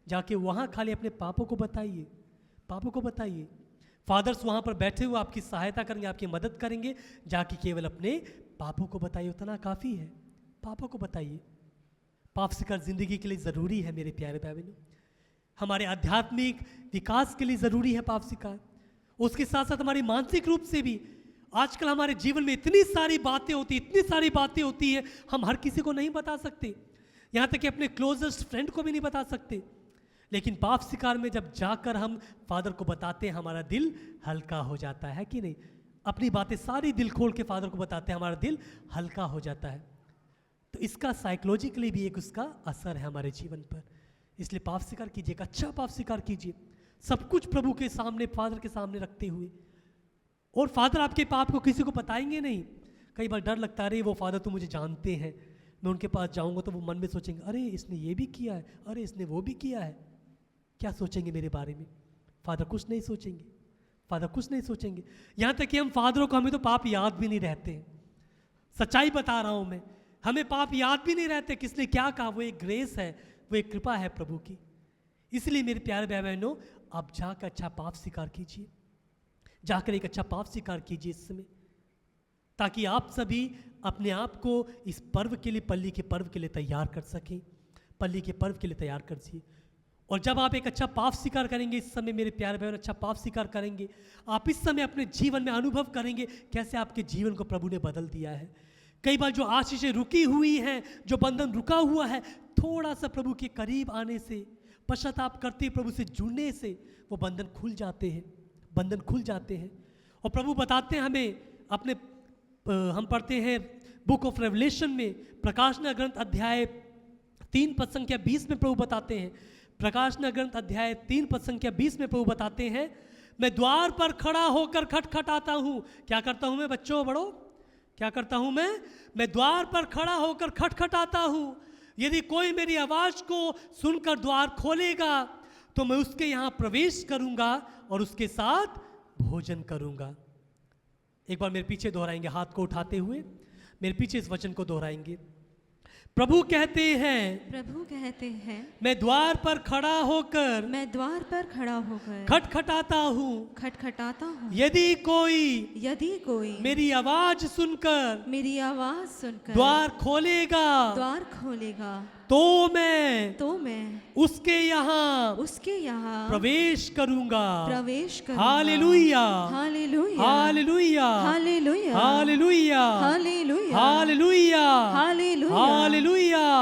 जाके वहाँ खाली अपने पापों को बताइए, पापों को बताइए। फादर्स वहाँ पर बैठे हुए आपकी सहायता करेंगे, आपकी मदद करेंगे। जाके केवल अपने पापों को बताइए, उतना काफ़ी है। पापों को बताइए। पाप स्वीकार जिंदगी के लिए ज़रूरी है मेरे प्यारे भाई बहनों। हमारे आध्यात्मिक विकास के लिए ज़रूरी है पाप स्वीकार। उसके साथ साथ हमारी मानसिक रूप से भी। आजकल हमारे जीवन में इतनी सारी बातें होती है, हम हर किसी को नहीं बता सकते, यहाँ तक कि अपने क्लोजेस्ट फ्रेंड को भी नहीं बता सकते। लेकिन पाप स्वीकार में जब जाकर हम फादर को बताते हैं, हमारा दिल हल्का हो जाता है कि नहीं? अपनी बातें सारी दिल खोल के फादर को बताते हैं, हमारा दिल हल्का हो जाता है। तो इसका साइकोलॉजिकली भी एक उसका असर है हमारे जीवन पर। इसलिए पाप स्वीकार कीजिए, एक अच्छा पाप स्वीकार कीजिए, सब कुछ प्रभु के सामने, फादर के सामने रखते हुए। और फादर आपके पाप को किसी को बताएंगे नहीं। कई बार डर लगता है, अरे वो फादर तो मुझे जानते हैं, मैं उनके पास जाऊंगा तो वो मन में सोचेंगे, अरे इसने ये भी किया है, अरे इसने वो भी किया है, क्या सोचेंगे मेरे बारे में? फादर कुछ नहीं सोचेंगे, फादर कुछ नहीं सोचेंगे। यहाँ तक कि हम फादरों को, हमें तो पाप याद भी नहीं रहते हैं। सच्चाई बता रहा हूँ मैं, हमें पाप याद भी नहीं रहते, किसने क्या कहा। वो एक ग्रेस है, वो एक कृपा है प्रभु की। इसलिए मेरे प्यारे भाई बहनों, आप जाकर अच्छा पाप स्वीकार कीजिए, जाकर एक अच्छा पाप स्वीकार कीजिए इस समय, ताकि आप सभी अपने आप को इस पर्व के लिए, पल्ली के पर्व के लिए तैयार कर सकें। पल्ली के पर्व के लिए तैयार कर दीजिए। और जब आप एक अच्छा पाप स्वीकार करेंगे इस समय मेरे प्यारे भाई, अच्छा पाप स्वीकार करेंगे, आप इस समय अपने जीवन में अनुभव करेंगे कैसे आपके जीवन को प्रभु ने बदल दिया है। कई बार जो आशीषें रुकी हुई हैं, जो बंधन रुका हुआ है, थोड़ा सा प्रभु के करीब आने से, पश्चाताप करते प्रभु से जुड़ने से वो बंधन खुल जाते हैं, बंधन खुल जाते हैं। और प्रभु बताते हैं हमें अपने, हम पढ़ते हैं बुक ऑफ रेवलेशन में, प्रकाशना ग्रंथ अध्याय 3 पद संख्या 20 में प्रभु बताते हैं, प्रकाशना ग्रंथ अध्याय 3 पद संख्या 20 में प्रभु बताते हैं, मैं द्वार पर खड़ा होकर खटखटाता हूँ। क्या करता हूँ मैं बच्चों बड़ो? क्या करता हूँ मैं द्वार पर खड़ा होकर खटखटाता हूँ। यदि कोई मेरी आवाज़ को सुनकर द्वार खोलेगा तो मैं उसके यहाँ प्रवेश करूँगा और उसके साथ भोजन करूँगा। एक बार मेरे पीछे दोहराएंगे, हाथ को उठाते हुए मेरे पीछे इस वचन को दोहराएंगे। प्रभु कहते हैं, मैं द्वार पर खड़ा होकर खटखटाता हूँ। यदि कोई मेरी आवाज सुनकर द्वार खोलेगा तो मैं उसके यहाँ प्रवेश करूँगा। Hallelujah, hallelujah, hallelujah, hallelujah, hallelujah,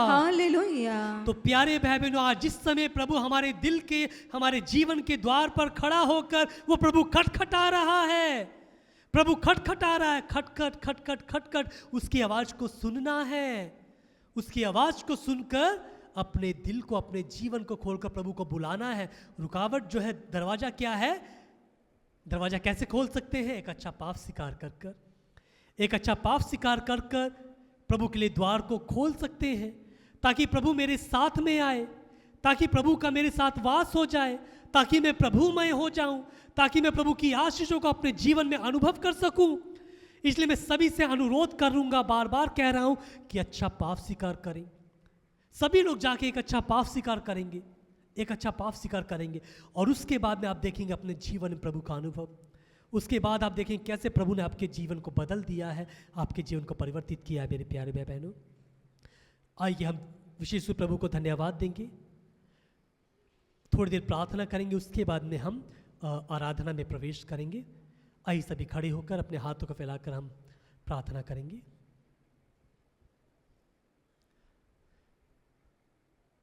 hallelujah. तो प्यारे भाई बहनों, आज जिस समय प्रभु हमारे दिल के, हमारे जीवन के द्वार पर खड़ा होकर वो प्रभु खटखटा रहा है, प्रभु खटखटा रहा है, खटखट खटखट खटखट, उसकी आवाज को सुनना है। उसकी आवाज को सुनकर अपने दिल को, अपने जीवन को खोलकर प्रभु को बुलाना है। रुकावट जो है, दरवाजा क्या है? दरवाजा कैसे खोल सकते हैं? एक अच्छा पाप स्वीकार कर कर, एक अच्छा पाप स्वीकार कर कर प्रभु के लिए द्वार को खोल सकते हैं, ताकि प्रभु मेरे साथ में आए, ताकि प्रभु का मेरे साथ वास हो जाए, ताकि मैं प्रभुमय हो जाऊं, ताकि मैं प्रभु की आशीषों को अपने जीवन में अनुभव कर सकूं। इसलिए मैं सभी से अनुरोध करूंगा, बार बार कह रहा हूं कि अच्छा पाप स्वीकार करें। सभी लोग जाके एक अच्छा पाप स्वीकार करेंगे, एक अच्छा पाप स्वीकार करेंगे, और उसके बाद में आप देखेंगे अपने जीवन में प्रभु का अनुभव। उसके बाद आप देखेंगे कैसे प्रभु ने आपके जीवन को बदल दिया है, आपके जीवन को परिवर्तित किया है। मेरे प्यारे भाई बहनों, आइए हम विशेष रूप प्रभु को धन्यवाद देंगे, थोड़ी देर प्रार्थना करेंगे, उसके बाद में हम आराधना में प्रवेश करेंगे। आइए सभी खड़े होकर अपने हाथों को फैलाकर हम प्रार्थना करेंगे।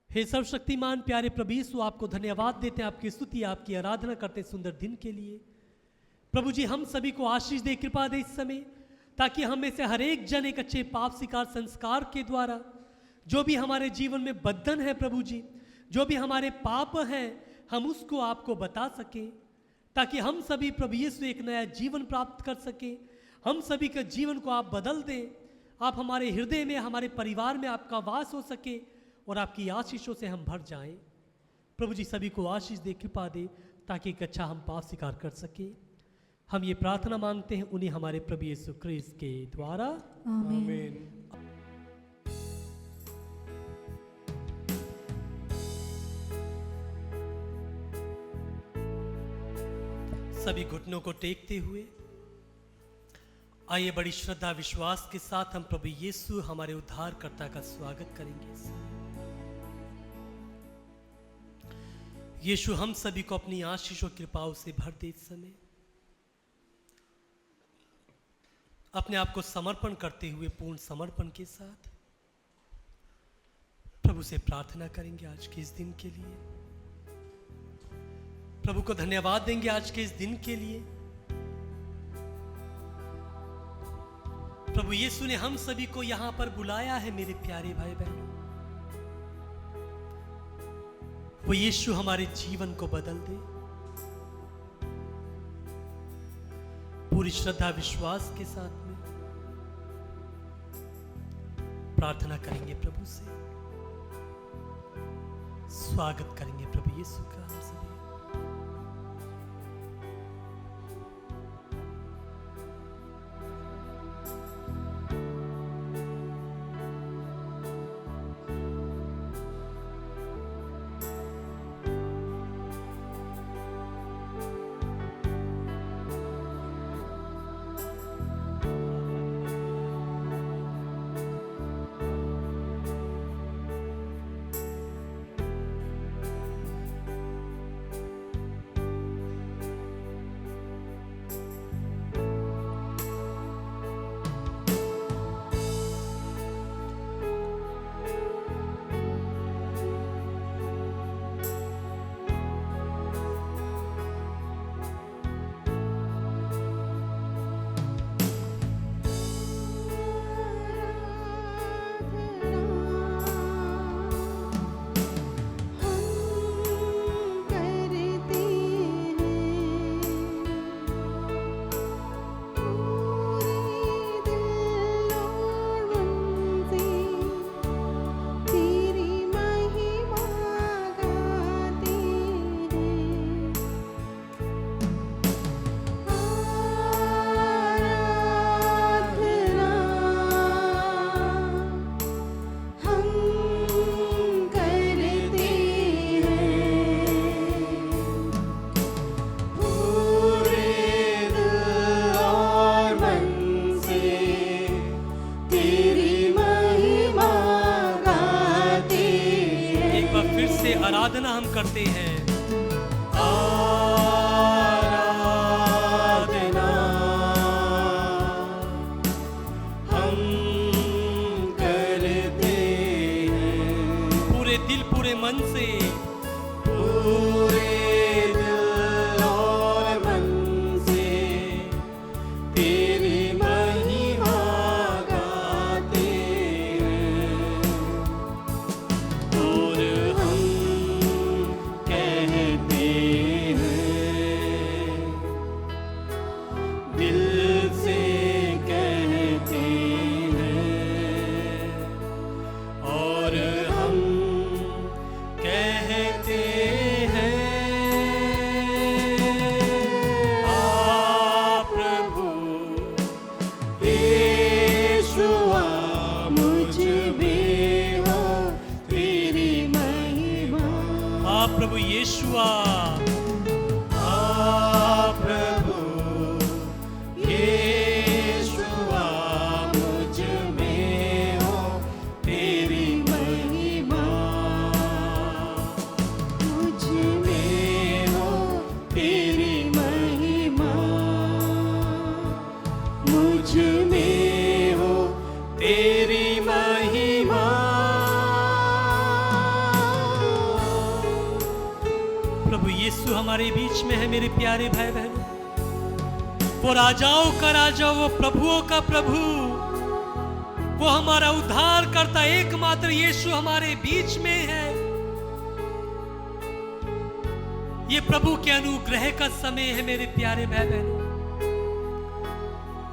हे सर्वशक्तिमान प्यारे प्रभु यीशु, आपको धन्यवाद देते हैं, आपकी स्तुति, आपकी आराधना करते हैं सुंदर दिन के लिए। प्रभु जी, हम सभी को आशीष दे, कृपा दे इस समय, ताकि हम में से हर एक जन एक अच्छे पाप स्वीकार संस्कार के द्वारा जो भी हमारे जीवन में बंधन है प्रभु जी, जो भी हमारे पाप हैं, हम उसको आपको बता सकें, ताकि हम सभी प्रभु यीशु एक नया जीवन प्राप्त कर सकें। हम सभी के जीवन को आप बदल दें, आप हमारे हृदय में, हमारे परिवार में आपका वास हो सके और आपकी आशीषों से हम भर जाएं। प्रभु जी सभी को आशीष दे, कृपा दे, ताकि एक अच्छा हम पाप स्वीकार कर सकें। हम ये प्रार्थना मांगते हैं उन्हीं हमारे प्रभु यीशु क्रिस्त के द्वारा, आमीन। सभी घुटनों को टेकते हुए आइए बड़ी श्रद्धा विश्वास के साथ हम प्रभु यीशु हमारे उद्धारकर्ता का स्वागत करेंगे। यीशु हम सभी को अपनी आशीष और कृपाओं से भर दे। इस समय अपने आप को समर्पण करते हुए पूर्ण समर्पण के साथ प्रभु से प्रार्थना करेंगे आज के इस दिन के लिए। प्रभु को धन्यवाद देंगे आज के इस दिन के लिए। प्रभु यीशु ने हम सभी को यहां पर बुलाया है मेरे प्यारे भाई बहनों। वो यीशु हमारे जीवन को बदल दे। पूरी श्रद्धा विश्वास के साथ में प्रार्थना करेंगे, प्रभु से स्वागत करेंगे प्रभु यीशु का हम सभी। आराधना हम करते हैं। आराधना हम करते हैं पूरे दिल पूरे मन से, पूरे दिल और मन से तेरी महिमा गाते हैं। और हम कहते हैं, दिल से कहते हैं, और हम कहते हैं, आप प्रभु यीशुआ मुझ में हो तेरी महिमा। आप प्रभु यीशुआ, आप प्रभु यीशुआ मुझ में हो तेरी महिमा। मुझ में हो तेरी महिमा, मुझ में हो तेरी महिमा। प्रभु यीशु हमारे बीच में है मेरे प्यारे भाई बहनों। वो राजाओं का राजा, वो प्रभुओं का प्रभु, वो हमारा उद्धार करता एकमात्र यीशु हमारे बीच में है। ये प्रभु के अनुग्रह का समय है मेरे प्यारे भाई बहनों,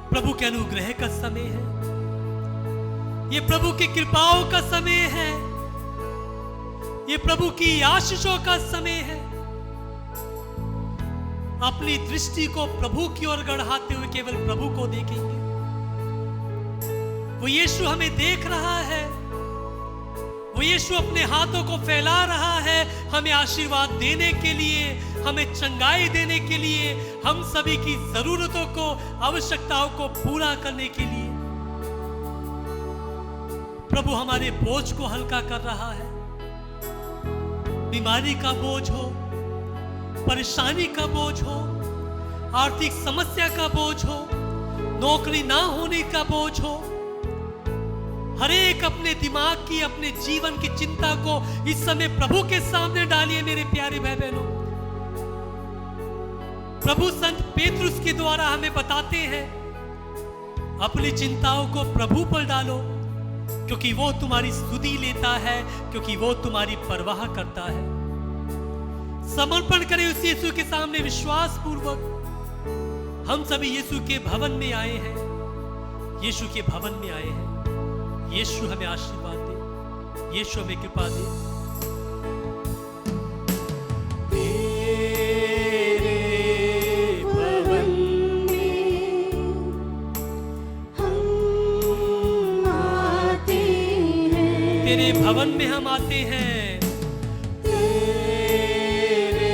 प्रभु के अनुग्रह का समय है, ये प्रभु की कृपाओं का समय है, ये प्रभु की आशीषों का समय है। अपनी दृष्टि को प्रभु की ओर गढ़ाते हुए केवल प्रभु को देखेंगे। वो यीशु हमें देख रहा है, वो यीशु अपने हाथों को फैला रहा है हमें आशीर्वाद देने के लिए, हमें चंगाई देने के लिए, हम सभी की जरूरतों को, आवश्यकताओं को पूरा करने के लिए। प्रभु हमारे बोझ को हल्का कर रहा है। बीमारी का बोझ हो, परेशानी का बोझ हो, आर्थिक समस्या का बोझ हो, नौकरी ना होने का बोझ हो, हर एक अपने दिमाग की, अपने जीवन की चिंता को इस समय प्रभु के सामने डालिए मेरे प्यारे भाई बहनों। प्रभु संत पेतरुस के द्वारा हमें बताते हैं, अपनी चिंताओं को प्रभु पर डालो, क्योंकि वो तुम्हारी स्तुति लेता है, क्योंकि वो तुम्हारी परवाह करता है। समर्पण करें उस यीशु के सामने विश्वास पूर्वक। हम सभी यीशु के भवन में आए हैं, यीशु के भवन में आए हैं। यीशु हमें आशीर्वाद दे, यीशु हमें कृपा दे। तेरे भवन में हम आते हैं, तेरे भवन में हम आते हैं, तेरे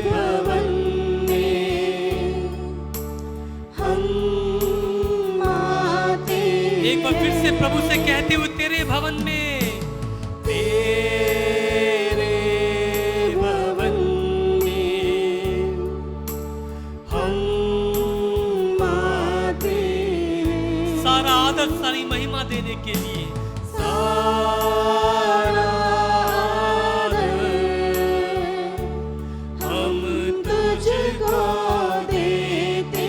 भवन में हम आते हैं। एक बार फिर से प्रभु से कहते हुए, तेरे भवन में, तेरे भवन में हम आते हैं। सारा आदर, सारी महिमा देने के लिए सारा आदर हम तुझको देते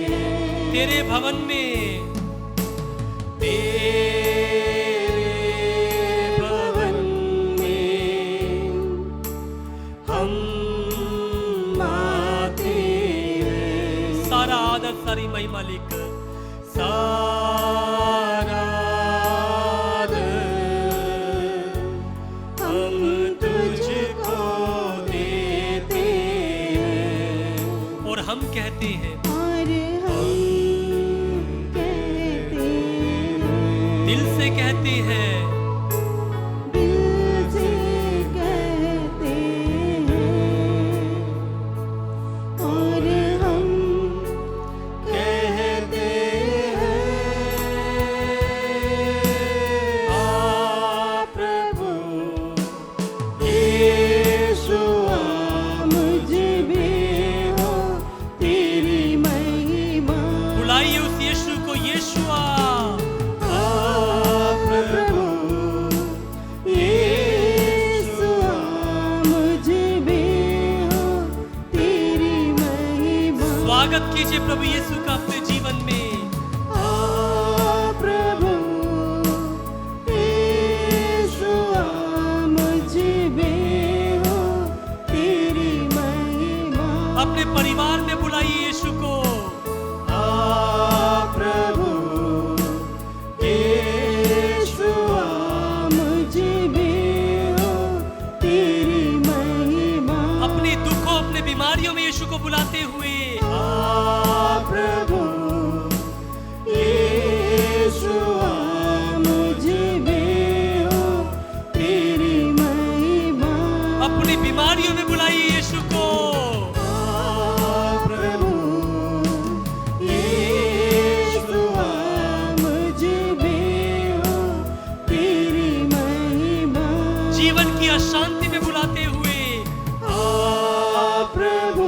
हैं। तेरे भवन में, तेरे भवन में हम आते हैं। सारा आदर, सारी महिमा लेकर, सारा आदर हम तुझको देते हैं। और हम कहते हैं, और हम कहते हैं, दिल से कहते हैं, दिल से कहते हैं। और हम कहते हैं, आ प्रभु यीशु आ मुझ में हो तेरी महिमा। बुलाइए उस यीशु को, यीशु आ। प्रभु यीशु आ मुझ में हो तेरी महिमा। स्वागत कीजिए प्रभु यीशु का अपने जीवन में। आ प्रभु यीशु आ मुझ में हो तेरी महिमा। अपने परिवार में बुलाइए यीशु को। आ प्रभु यीशु आ मुझ में हो तेरी महिमा। अपने दुखों, अपने बीमारियों में यीशु को बुलाते हुए, आ प्रभु यीशु आ मुझ में हो तेरी महिमा। अपनी बीमारियों में बुलाइए यीशु को। आ प्रभु यीशु आ मुझ में हो तेरी महिमा। जीवन की अशांति में बुलाते हुए, आ प्रभु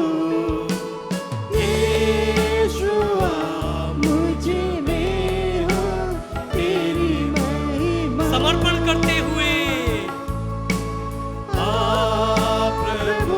यीशु आ मुझ में हो तेरी महिमा। समर्पण करते हुए, आ प्रभु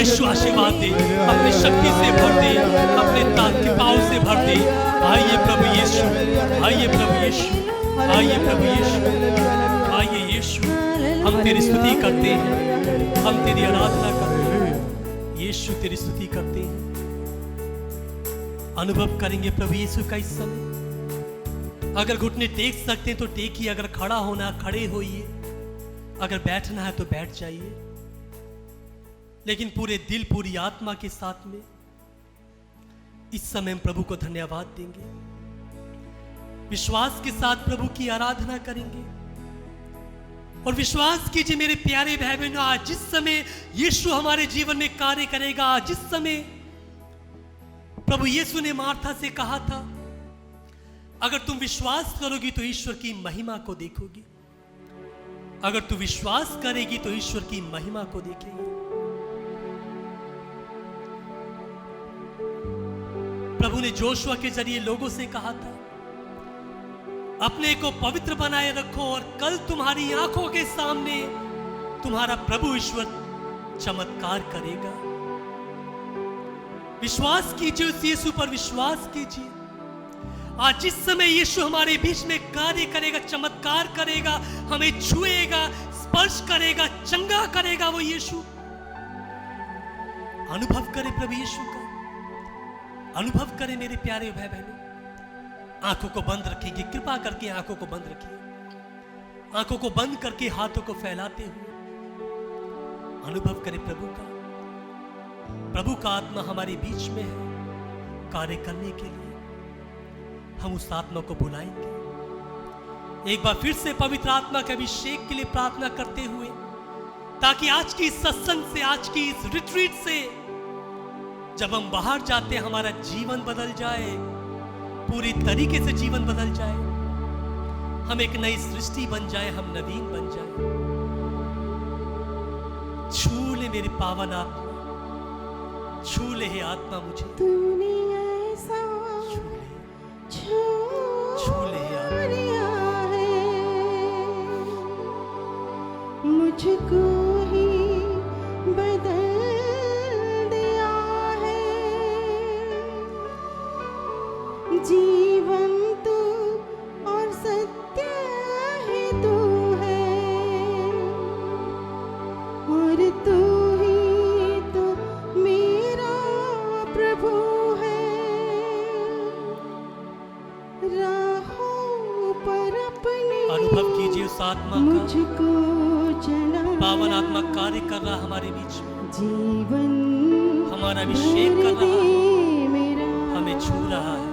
यीशु आशीर्वाद दे, अपनी शक्ति से भर दे, अपने कृपाओं से भर दे। आइए प्रभु यीशु, आइए प्रभु यीशु, आइए प्रभु यीशु, आइए यीशु, हम तेरी स्तुति करते हैं, हम तेरी आराधना करते हैं। यीशु तेरी स्तुति करते हैं। अनुभव करेंगे प्रभु यीशु का इस समय। अगर घुटने टेक सकते हैं तो टेकिए, अगर खड़ा होना खड़े होइए, अगर बैठना है तो बैठ जाइए, लेकिन पूरे दिल पूरी आत्मा के साथ में इस समय हम प्रभु को धन्यवाद देंगे, विश्वास के साथ प्रभु की आराधना करेंगे। और विश्वास कीजिए मेरे प्यारे भाई बहनों, आज जिस समय यीशु हमारे जीवन में कार्य करेगा, आज जिस समय प्रभु यीशु ने मार्था से कहा था, अगर तुम विश्वास करोगी तो ईश्वर की महिमा को देखोगी, अगर तू विश्वास करेगी तो ईश्वर की महिमा को देखेगी। प्रभु ने जोशुआ के जरिए लोगों से कहा था, अपने को पवित्र बनाए रखो और कल तुम्हारी आंखों के सामने तुम्हारा प्रभु ईश्वर चमत्कार करेगा। विश्वास कीजिए उस यीशु पर, विश्वास कीजिए। आज जिस समय यीशु हमारे बीच में कार्य करेगा, चमत्कार करेगा, हमें छुएगा, स्पर्श करेगा, चंगा करेगा, वो यीशु। अनुभव करें प्रभु यीशु का, अनुभव करें मेरे प्यारे भाई बहनों। आंखों को बंद रखेंगे, कृपा करके आंखों को बंद रखिए, आंखों को बंद करके हाथों को फैलाते हुए अनुभव करें प्रभु का। प्रभु का आत्मा हमारे बीच में है कार्य करने के लिए, हम उस आत्मा को बुलाएंगे। एक बार फिर से पवित्र आत्मा के अभिषेक के लिए प्रार्थना करते हुए, ताकि आज की इस सत्संग से, आज की इस रिट्रीट से जब हम बाहर जाते हैं हमारा जीवन बदल जाए, पूरी तरीके से जीवन बदल जाए, हम एक नई सृष्टि बन जाए, हम नवीन बन जाए। छू ले मेरी पावन आत्मा, छू ले हे आत्मा मुझे, तूने ऐसा छू ले, छू ले हे आत्मा। लिया है, मुझको ही बदल दिया है। जीवन तू और सत्य है तू है, और तू ही तो मेरा प्रभु है। राहों पर अपनी अनुभव कीजिए उस आत्मा का, मुझको चला, पावन आत्मा कार्य कर रहा हमारे बीच में, जीवन हमारा अभिषेक कर भर रहा है, दे मेरा, हमें छू रहा है।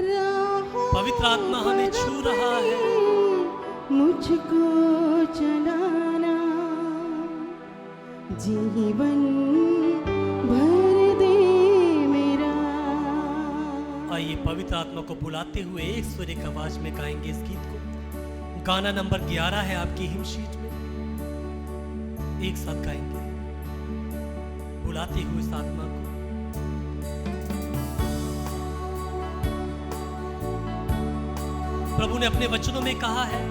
राहों पवित्र आत्मा हमें छू रहा है। मुझको चलाना, जीवन भर दे मेरा। आइए पवित्र आत्मा को बुलाते हुए एक स्वर एक आवाज में गाएंगे इस गीत को। गाना नंबर 11 है आपकी हिम शीट में, एक साथ गाएंगे बुलाते हुए इस आत्मा को। प्रभु ने अपने वचनों में कहा है,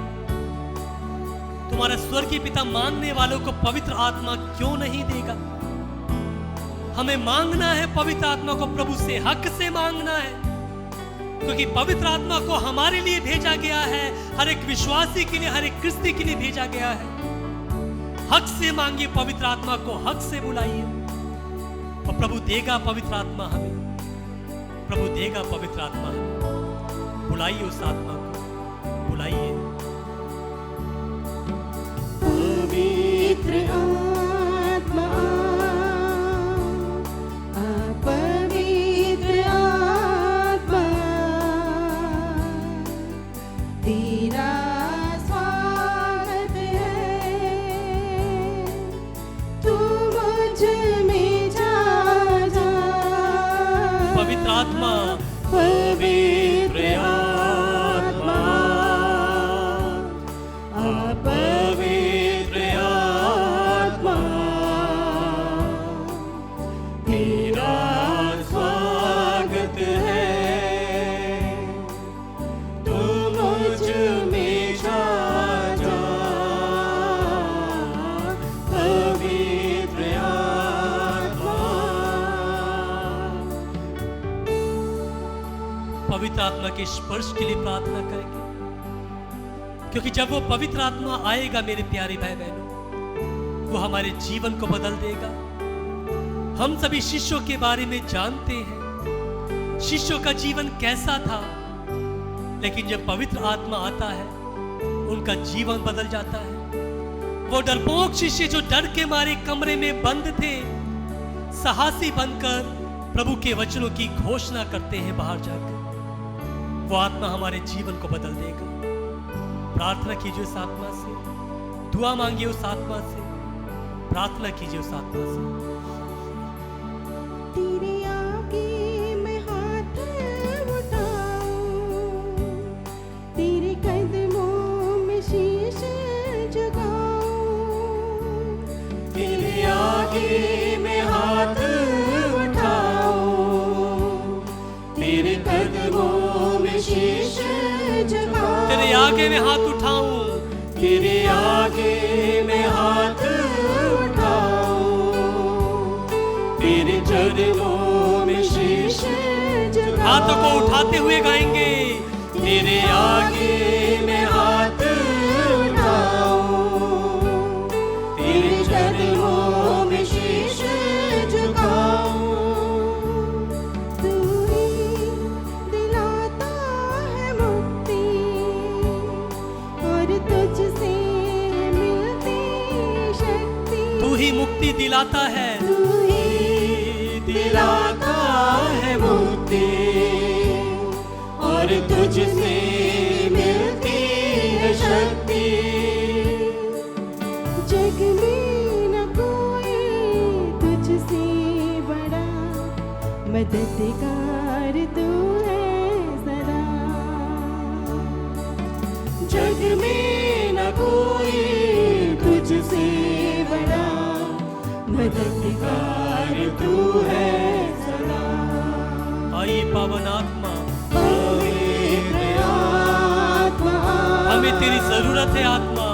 तुम्हारा स्वर्गीय पिता मांगने वालों को पवित्र आत्मा क्यों नहीं देगा। हमें मांगना है पवित्र आत्मा को, प्रभु से हक से मांगना है, क्योंकि पवित्र आत्मा को हमारे लिए भेजा गया है, हर एक विश्वासी के लिए, हर एक क्रिस्ती के लिए भेजा गया है। हक से मांगिए पवित्र आत्मा को, हक से बुलाइए और प्रभु देगा पवित्र आत्मा हमें, प्रभु देगा पवित्र आत्मा हमें। बुलाइए उस आत्मा को, बुलाइए। पवित्र आत्मा, पवित्र आत्मा, तेरा स्वागत है, तू मुझ में जा जा। पवित्र आत्मा, पवित्र आत्मा, पवित्र आत्मा, तेरा स्वागत है, तू मुझ में जा जा। पवित्र पवित्र आत्मा के स्पर्श के लिए प्रार्थना करेंगे, क्योंकि जब वो पवित्र आत्मा आएगा मेरे प्यारे भाई बहनों, वो हमारे जीवन को बदल देगा। हम सभी शिष्यों के बारे में जानते हैं, शिष्यों का जीवन कैसा था, लेकिन जब पवित्र आत्मा आता है उनका जीवन बदल जाता है। वो डरपोक शिष्य जो डर के मारे कमरे में बंद थे, साहसी बनकर प्रभु के वचनों की घोषणा करते हैं बाहर जाकर। वो आत्मा हमारे जीवन को बदल देगा। प्रार्थना कीजिए उस आत्मा से, दुआ मांगिए उस आत्मा से, प्रार्थना कीजिए उस आत्मा से। तेरे आगे मैं हाथ उठाऊं, तेरे कदमों में शीश झुकाऊं, तेरे आगे मैं हाथ उठाऊं, तेरे कदमों में शीश झुकाऊं, तेरे आगे मैं हाथ उठाऊं, तेरे आगे मैं हाथ तेरे चरणों में शीश झुकाऊं। हाथों को उठाते हुए गाएंगे, तेरे आगे मैं हाथ उठाऊं, तेरे चरणों में शीश झुकाऊं। तू ही दिलाता है मुक्ति और तुझसे मिलती शक्ति। तू ही मुक्ति दिलाता है, दिलाता है मुक्ति और तुझसे मिलती है शक्ति। जग में न कोई तुझसे बड़ा मददगार तू है सदा। जग में न कोई तुझसे बड़ा मददगार तू है सदा। आइए पावन आत्मा, पवित्र आत्मा, हमें तेरी जरूरत है आत्मा।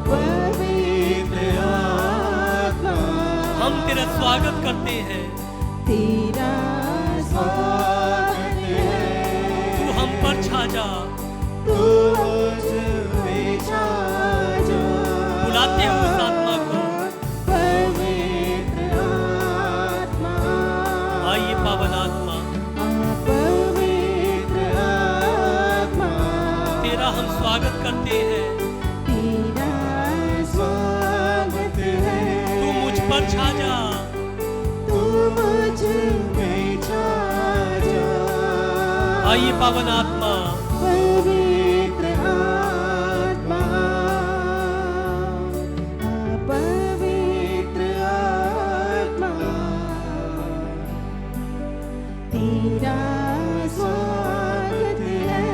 पवित्र आत्मा, हम तेरा स्वागत करते हैं, तेरा स्वागत है। तू हम पर छा जा, तू मुझ में छा जा। बुलाते हैं उस आत्मा को। पवित्र आत्मा, आइए पावन आत्मा, पवित्र आत्मा, तेरा हम स्वागत करते हैं, तेरा स्वागत है। तू मुझ पर छा जा, तू मुझ में छा जा। आइए पावन आत्मा, पवित्र आत्मा, पवित्र आत्मा, तेरा स्वागत है।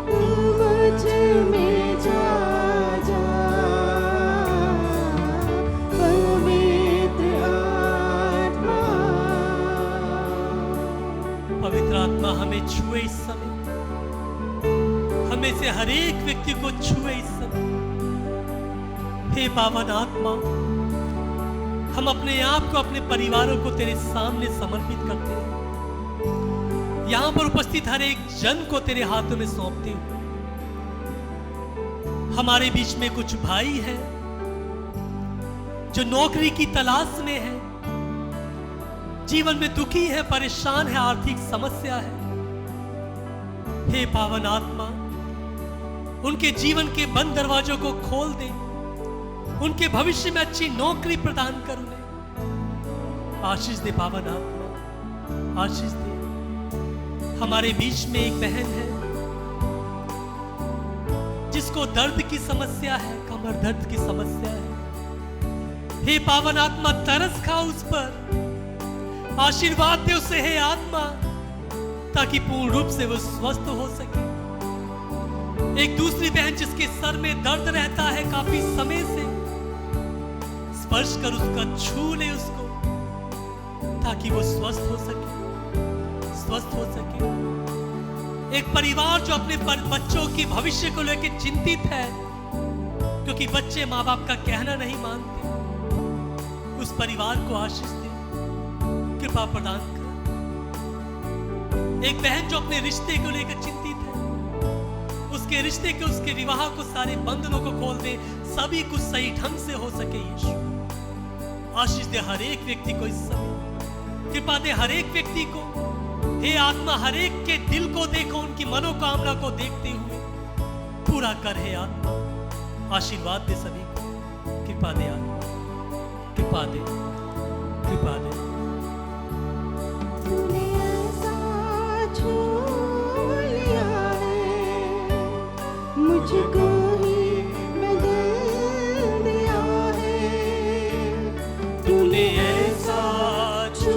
तू मुझ में छा जा। पवित्र आत्मा, पवित्र आत्मा हमें छुए इस समय, हमें से हर एक व्यक्ति को छुए इस समय। हे पावन आत्मा, हम अपने आप को, अपने परिवारों को तेरे सामने समर्पित करते हैं। यहाँ पर उपस्थित हर एक जन को तेरे हाथों में सौंपते हुए, हमारे बीच में कुछ भाई हैं जो नौकरी की तलाश में है, जीवन में दुखी है, परेशान है, आर्थिक समस्या है। हे पावन आत्मा, उनके जीवन के बंद दरवाजों को खोल दे, उनके भविष्य में अच्छी नौकरी प्रदान कर, उन्हें आशीष दे। पावन आत्मा आशीष दे। हमारे बीच में एक बहन है जिसको दर्द की समस्या है, कमर दर्द की समस्या है। हे पावन आत्मा, तरस खा उस पर, आशीर्वाद दे उसे हे आत्मा, ताकि पूर्ण रूप से वो स्वस्थ हो सके। एक दूसरी बहन जिसके सर में दर्द रहता है काफी समय से, स्पर्श कर उसका, छू ले उसको, ताकि वो स्वस्थ हो सके, स्वस्थ हो सके। एक परिवार जो अपने बच्चों के भविष्य को लेकर चिंतित है, क्योंकि बच्चे माँ बाप का कहना नहीं मानते, उस परिवार को आशीष दे, कृपा प्रदान कर। एक बहन जो अपने रिश्ते को लेकर चिंतित है, उसके रिश्ते के, उसके विवाह को, सारे बंधनों को खोल दे, सभी कुछ सही ढंग से हो सके। यीशु आशीष दे हर एक व्यक्ति को इस समय, कृपा दे हर एक व्यक्ति को। हे आत्मा, हर एक के दिल को देखो, उनकी मनोकामना को देखते हुए पूरा कर। हे आत्मा, आशीर्वाद दे सभी को, कृपा दे आत्मा, कृपा दे, कृपा दे। तूने ऐसा छू लिया है, मुझको ही बदल दिया है। तूने ऐसा छू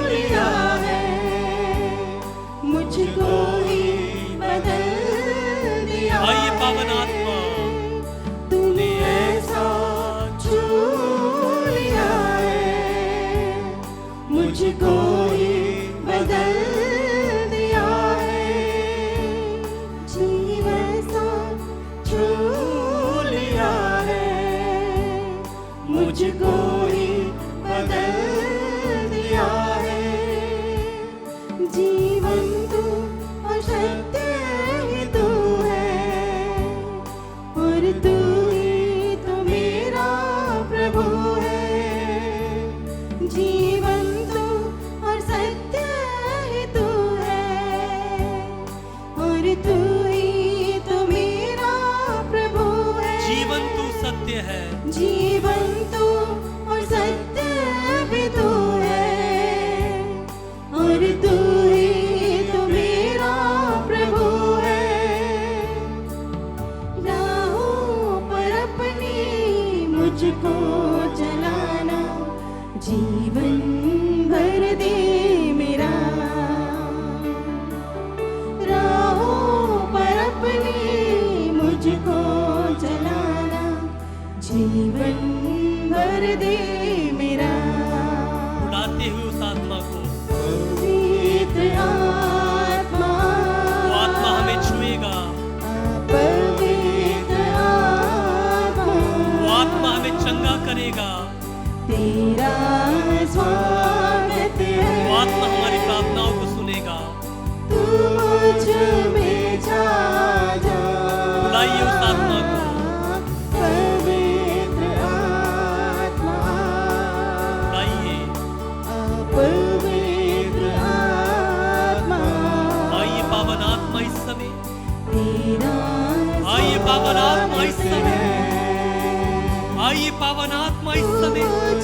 लिया है, मुझको ही बदल दिया है। आइए पावन आत्मा, तूने ऐसा छू लिया है, मुझको ही बदल दिया है। जीवन सा छू लिया है, मुझको ही बदल दिया है। जीवन तू और सत्य ही तू है, और तू ही तो मेरा प्रभु है। जीवन तू और सत्य ही तू है, और तू ही तो मेरा प्रभु है। जीवन तू सत्य है, जीवन तू और सत्य भी तू है, और तू ही तो मेरा प्रभु है। राहों पर अपनी मुझको चलाना, जीवन भर दे मेरा। राहों पर अपनी मुझको चलाना, जीवन भर दे मेरा। बुलाते हुए उस आत्मा को, पवित्र आत्मा, वो आत्मा हमें छुएगा, पवित्र आत्मा, वो आत्मा हमें चंगा करेगा, तेरा स्वागत है। वो आत्मा हमारी प्रार्थनाओं को सुनेगा। तू मुझ में छा जा। बुलाइए उस आत्मा को, पवित्र आत्मा, बुलाइए। पवित्र आत्मा, आइए पावन आत्मा इस समय, तेरा आइए पावन आत्मा इस समय, आइए पावन आत्मा इस समय, मुझ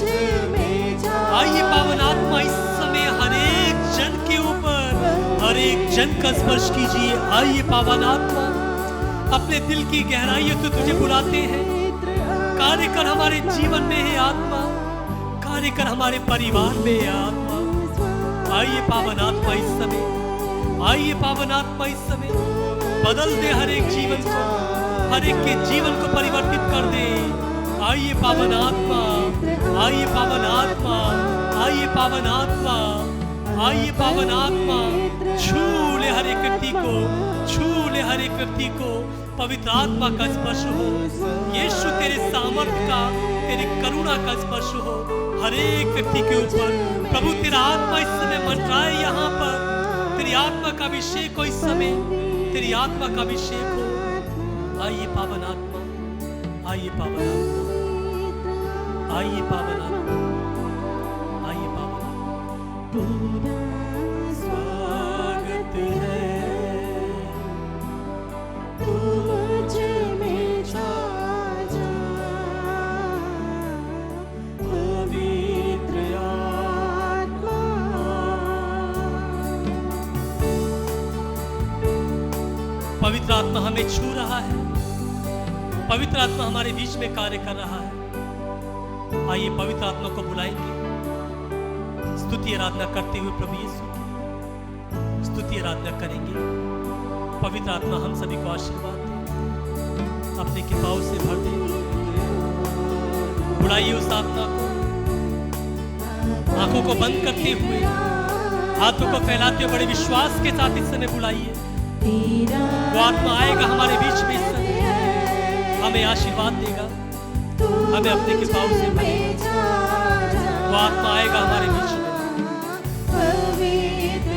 में छा। आइए पावन आत्मा इस समय हर एक जन के ऊपर, हर एक जन का स्पर्श कीजिए। आइए पावन आत्मा, अपने दिल की गहराइयों से तुझे बुलाते हैं। कार्य कर हमारे जीवन में है आत्मा, कार्य कर हमारे परिवार में है आत्मा। आइए पावन आत्मा इस समय, आइए पावन आत्मा इस समय, बदल दे हर एक जीवन को, हर एक के जीवन को परिवर्तित कर दे। आइए पावन आत्मा, आइए पावन आत्मा, आइए पावन आत्मा, आइए पावन आत्मा, छू ले हर एक व्यक्ति को, छू ले हर एक व्यक्ति को। पवित्र आत्मा का स्पर्श हो, यीशु तेरे सामर्थ्य का, तेरी करुणा का स्पर्श हो हर एक व्यक्ति के ऊपर। प्रभु तेरा आत्मा इस समय मंडराए यहाँ पर, तेरी आत्मा का अभिषेक हो इस समय, तेरी आत्मा का अभिषेक हो। आइए पावन आत्मा, आइए पावन आत्मा, आइए पावन आत्मा, आइए पावन आत्मा। तेरा स्वागत है, तू मुझ में छा जा। पवित्र आत्मा, पवित्र आत्मा हमें छू रहा है, पवित्र आत्मा हमारे बीच में कार्य कर रहा है। आइए पवित्र आत्मा को बुलाएंगे, स्तुति आराधना करते हुए प्रभु यीशु की स्तुति आराधना करेंगे। पवित्र आत्मा हम सभी को आशीर्वाद दे, अपने कृपाओं से भर दे। बुलाइए उस आत्मा को, आंखों को बंद करते हुए, हाथों को फैलाते हुए बड़े विश्वास के साथ इस समय बुलाइए। तेरा वो आत्मा आएगा हमारे बीच में इस समय, हमें आशीर्वाद देगा, हमें अपने कृपाओं से भरेगा। वो आत्मा आएगा हमारे बीच में। पवित्र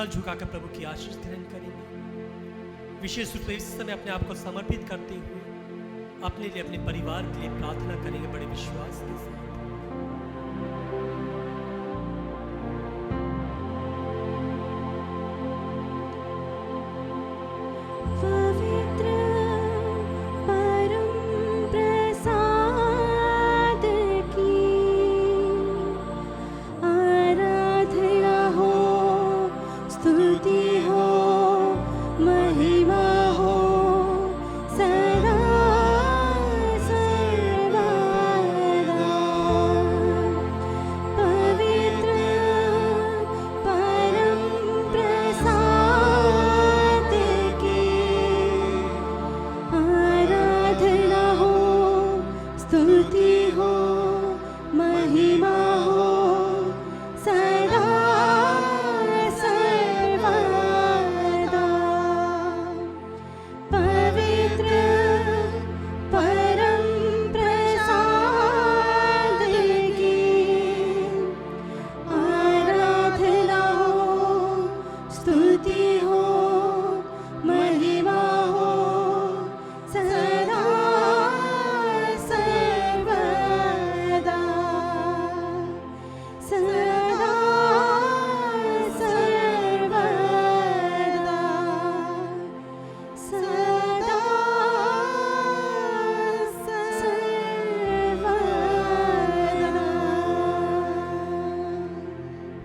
सर झुकाकर प्रभु की आशीष ग्रहण करेंगे। विशेष रूप से इस समय अपने आप को समर्पित करते हुए अपने लिए, अपने परिवार के लिए प्रार्थना करेंगे बड़े विश्वास के साथ।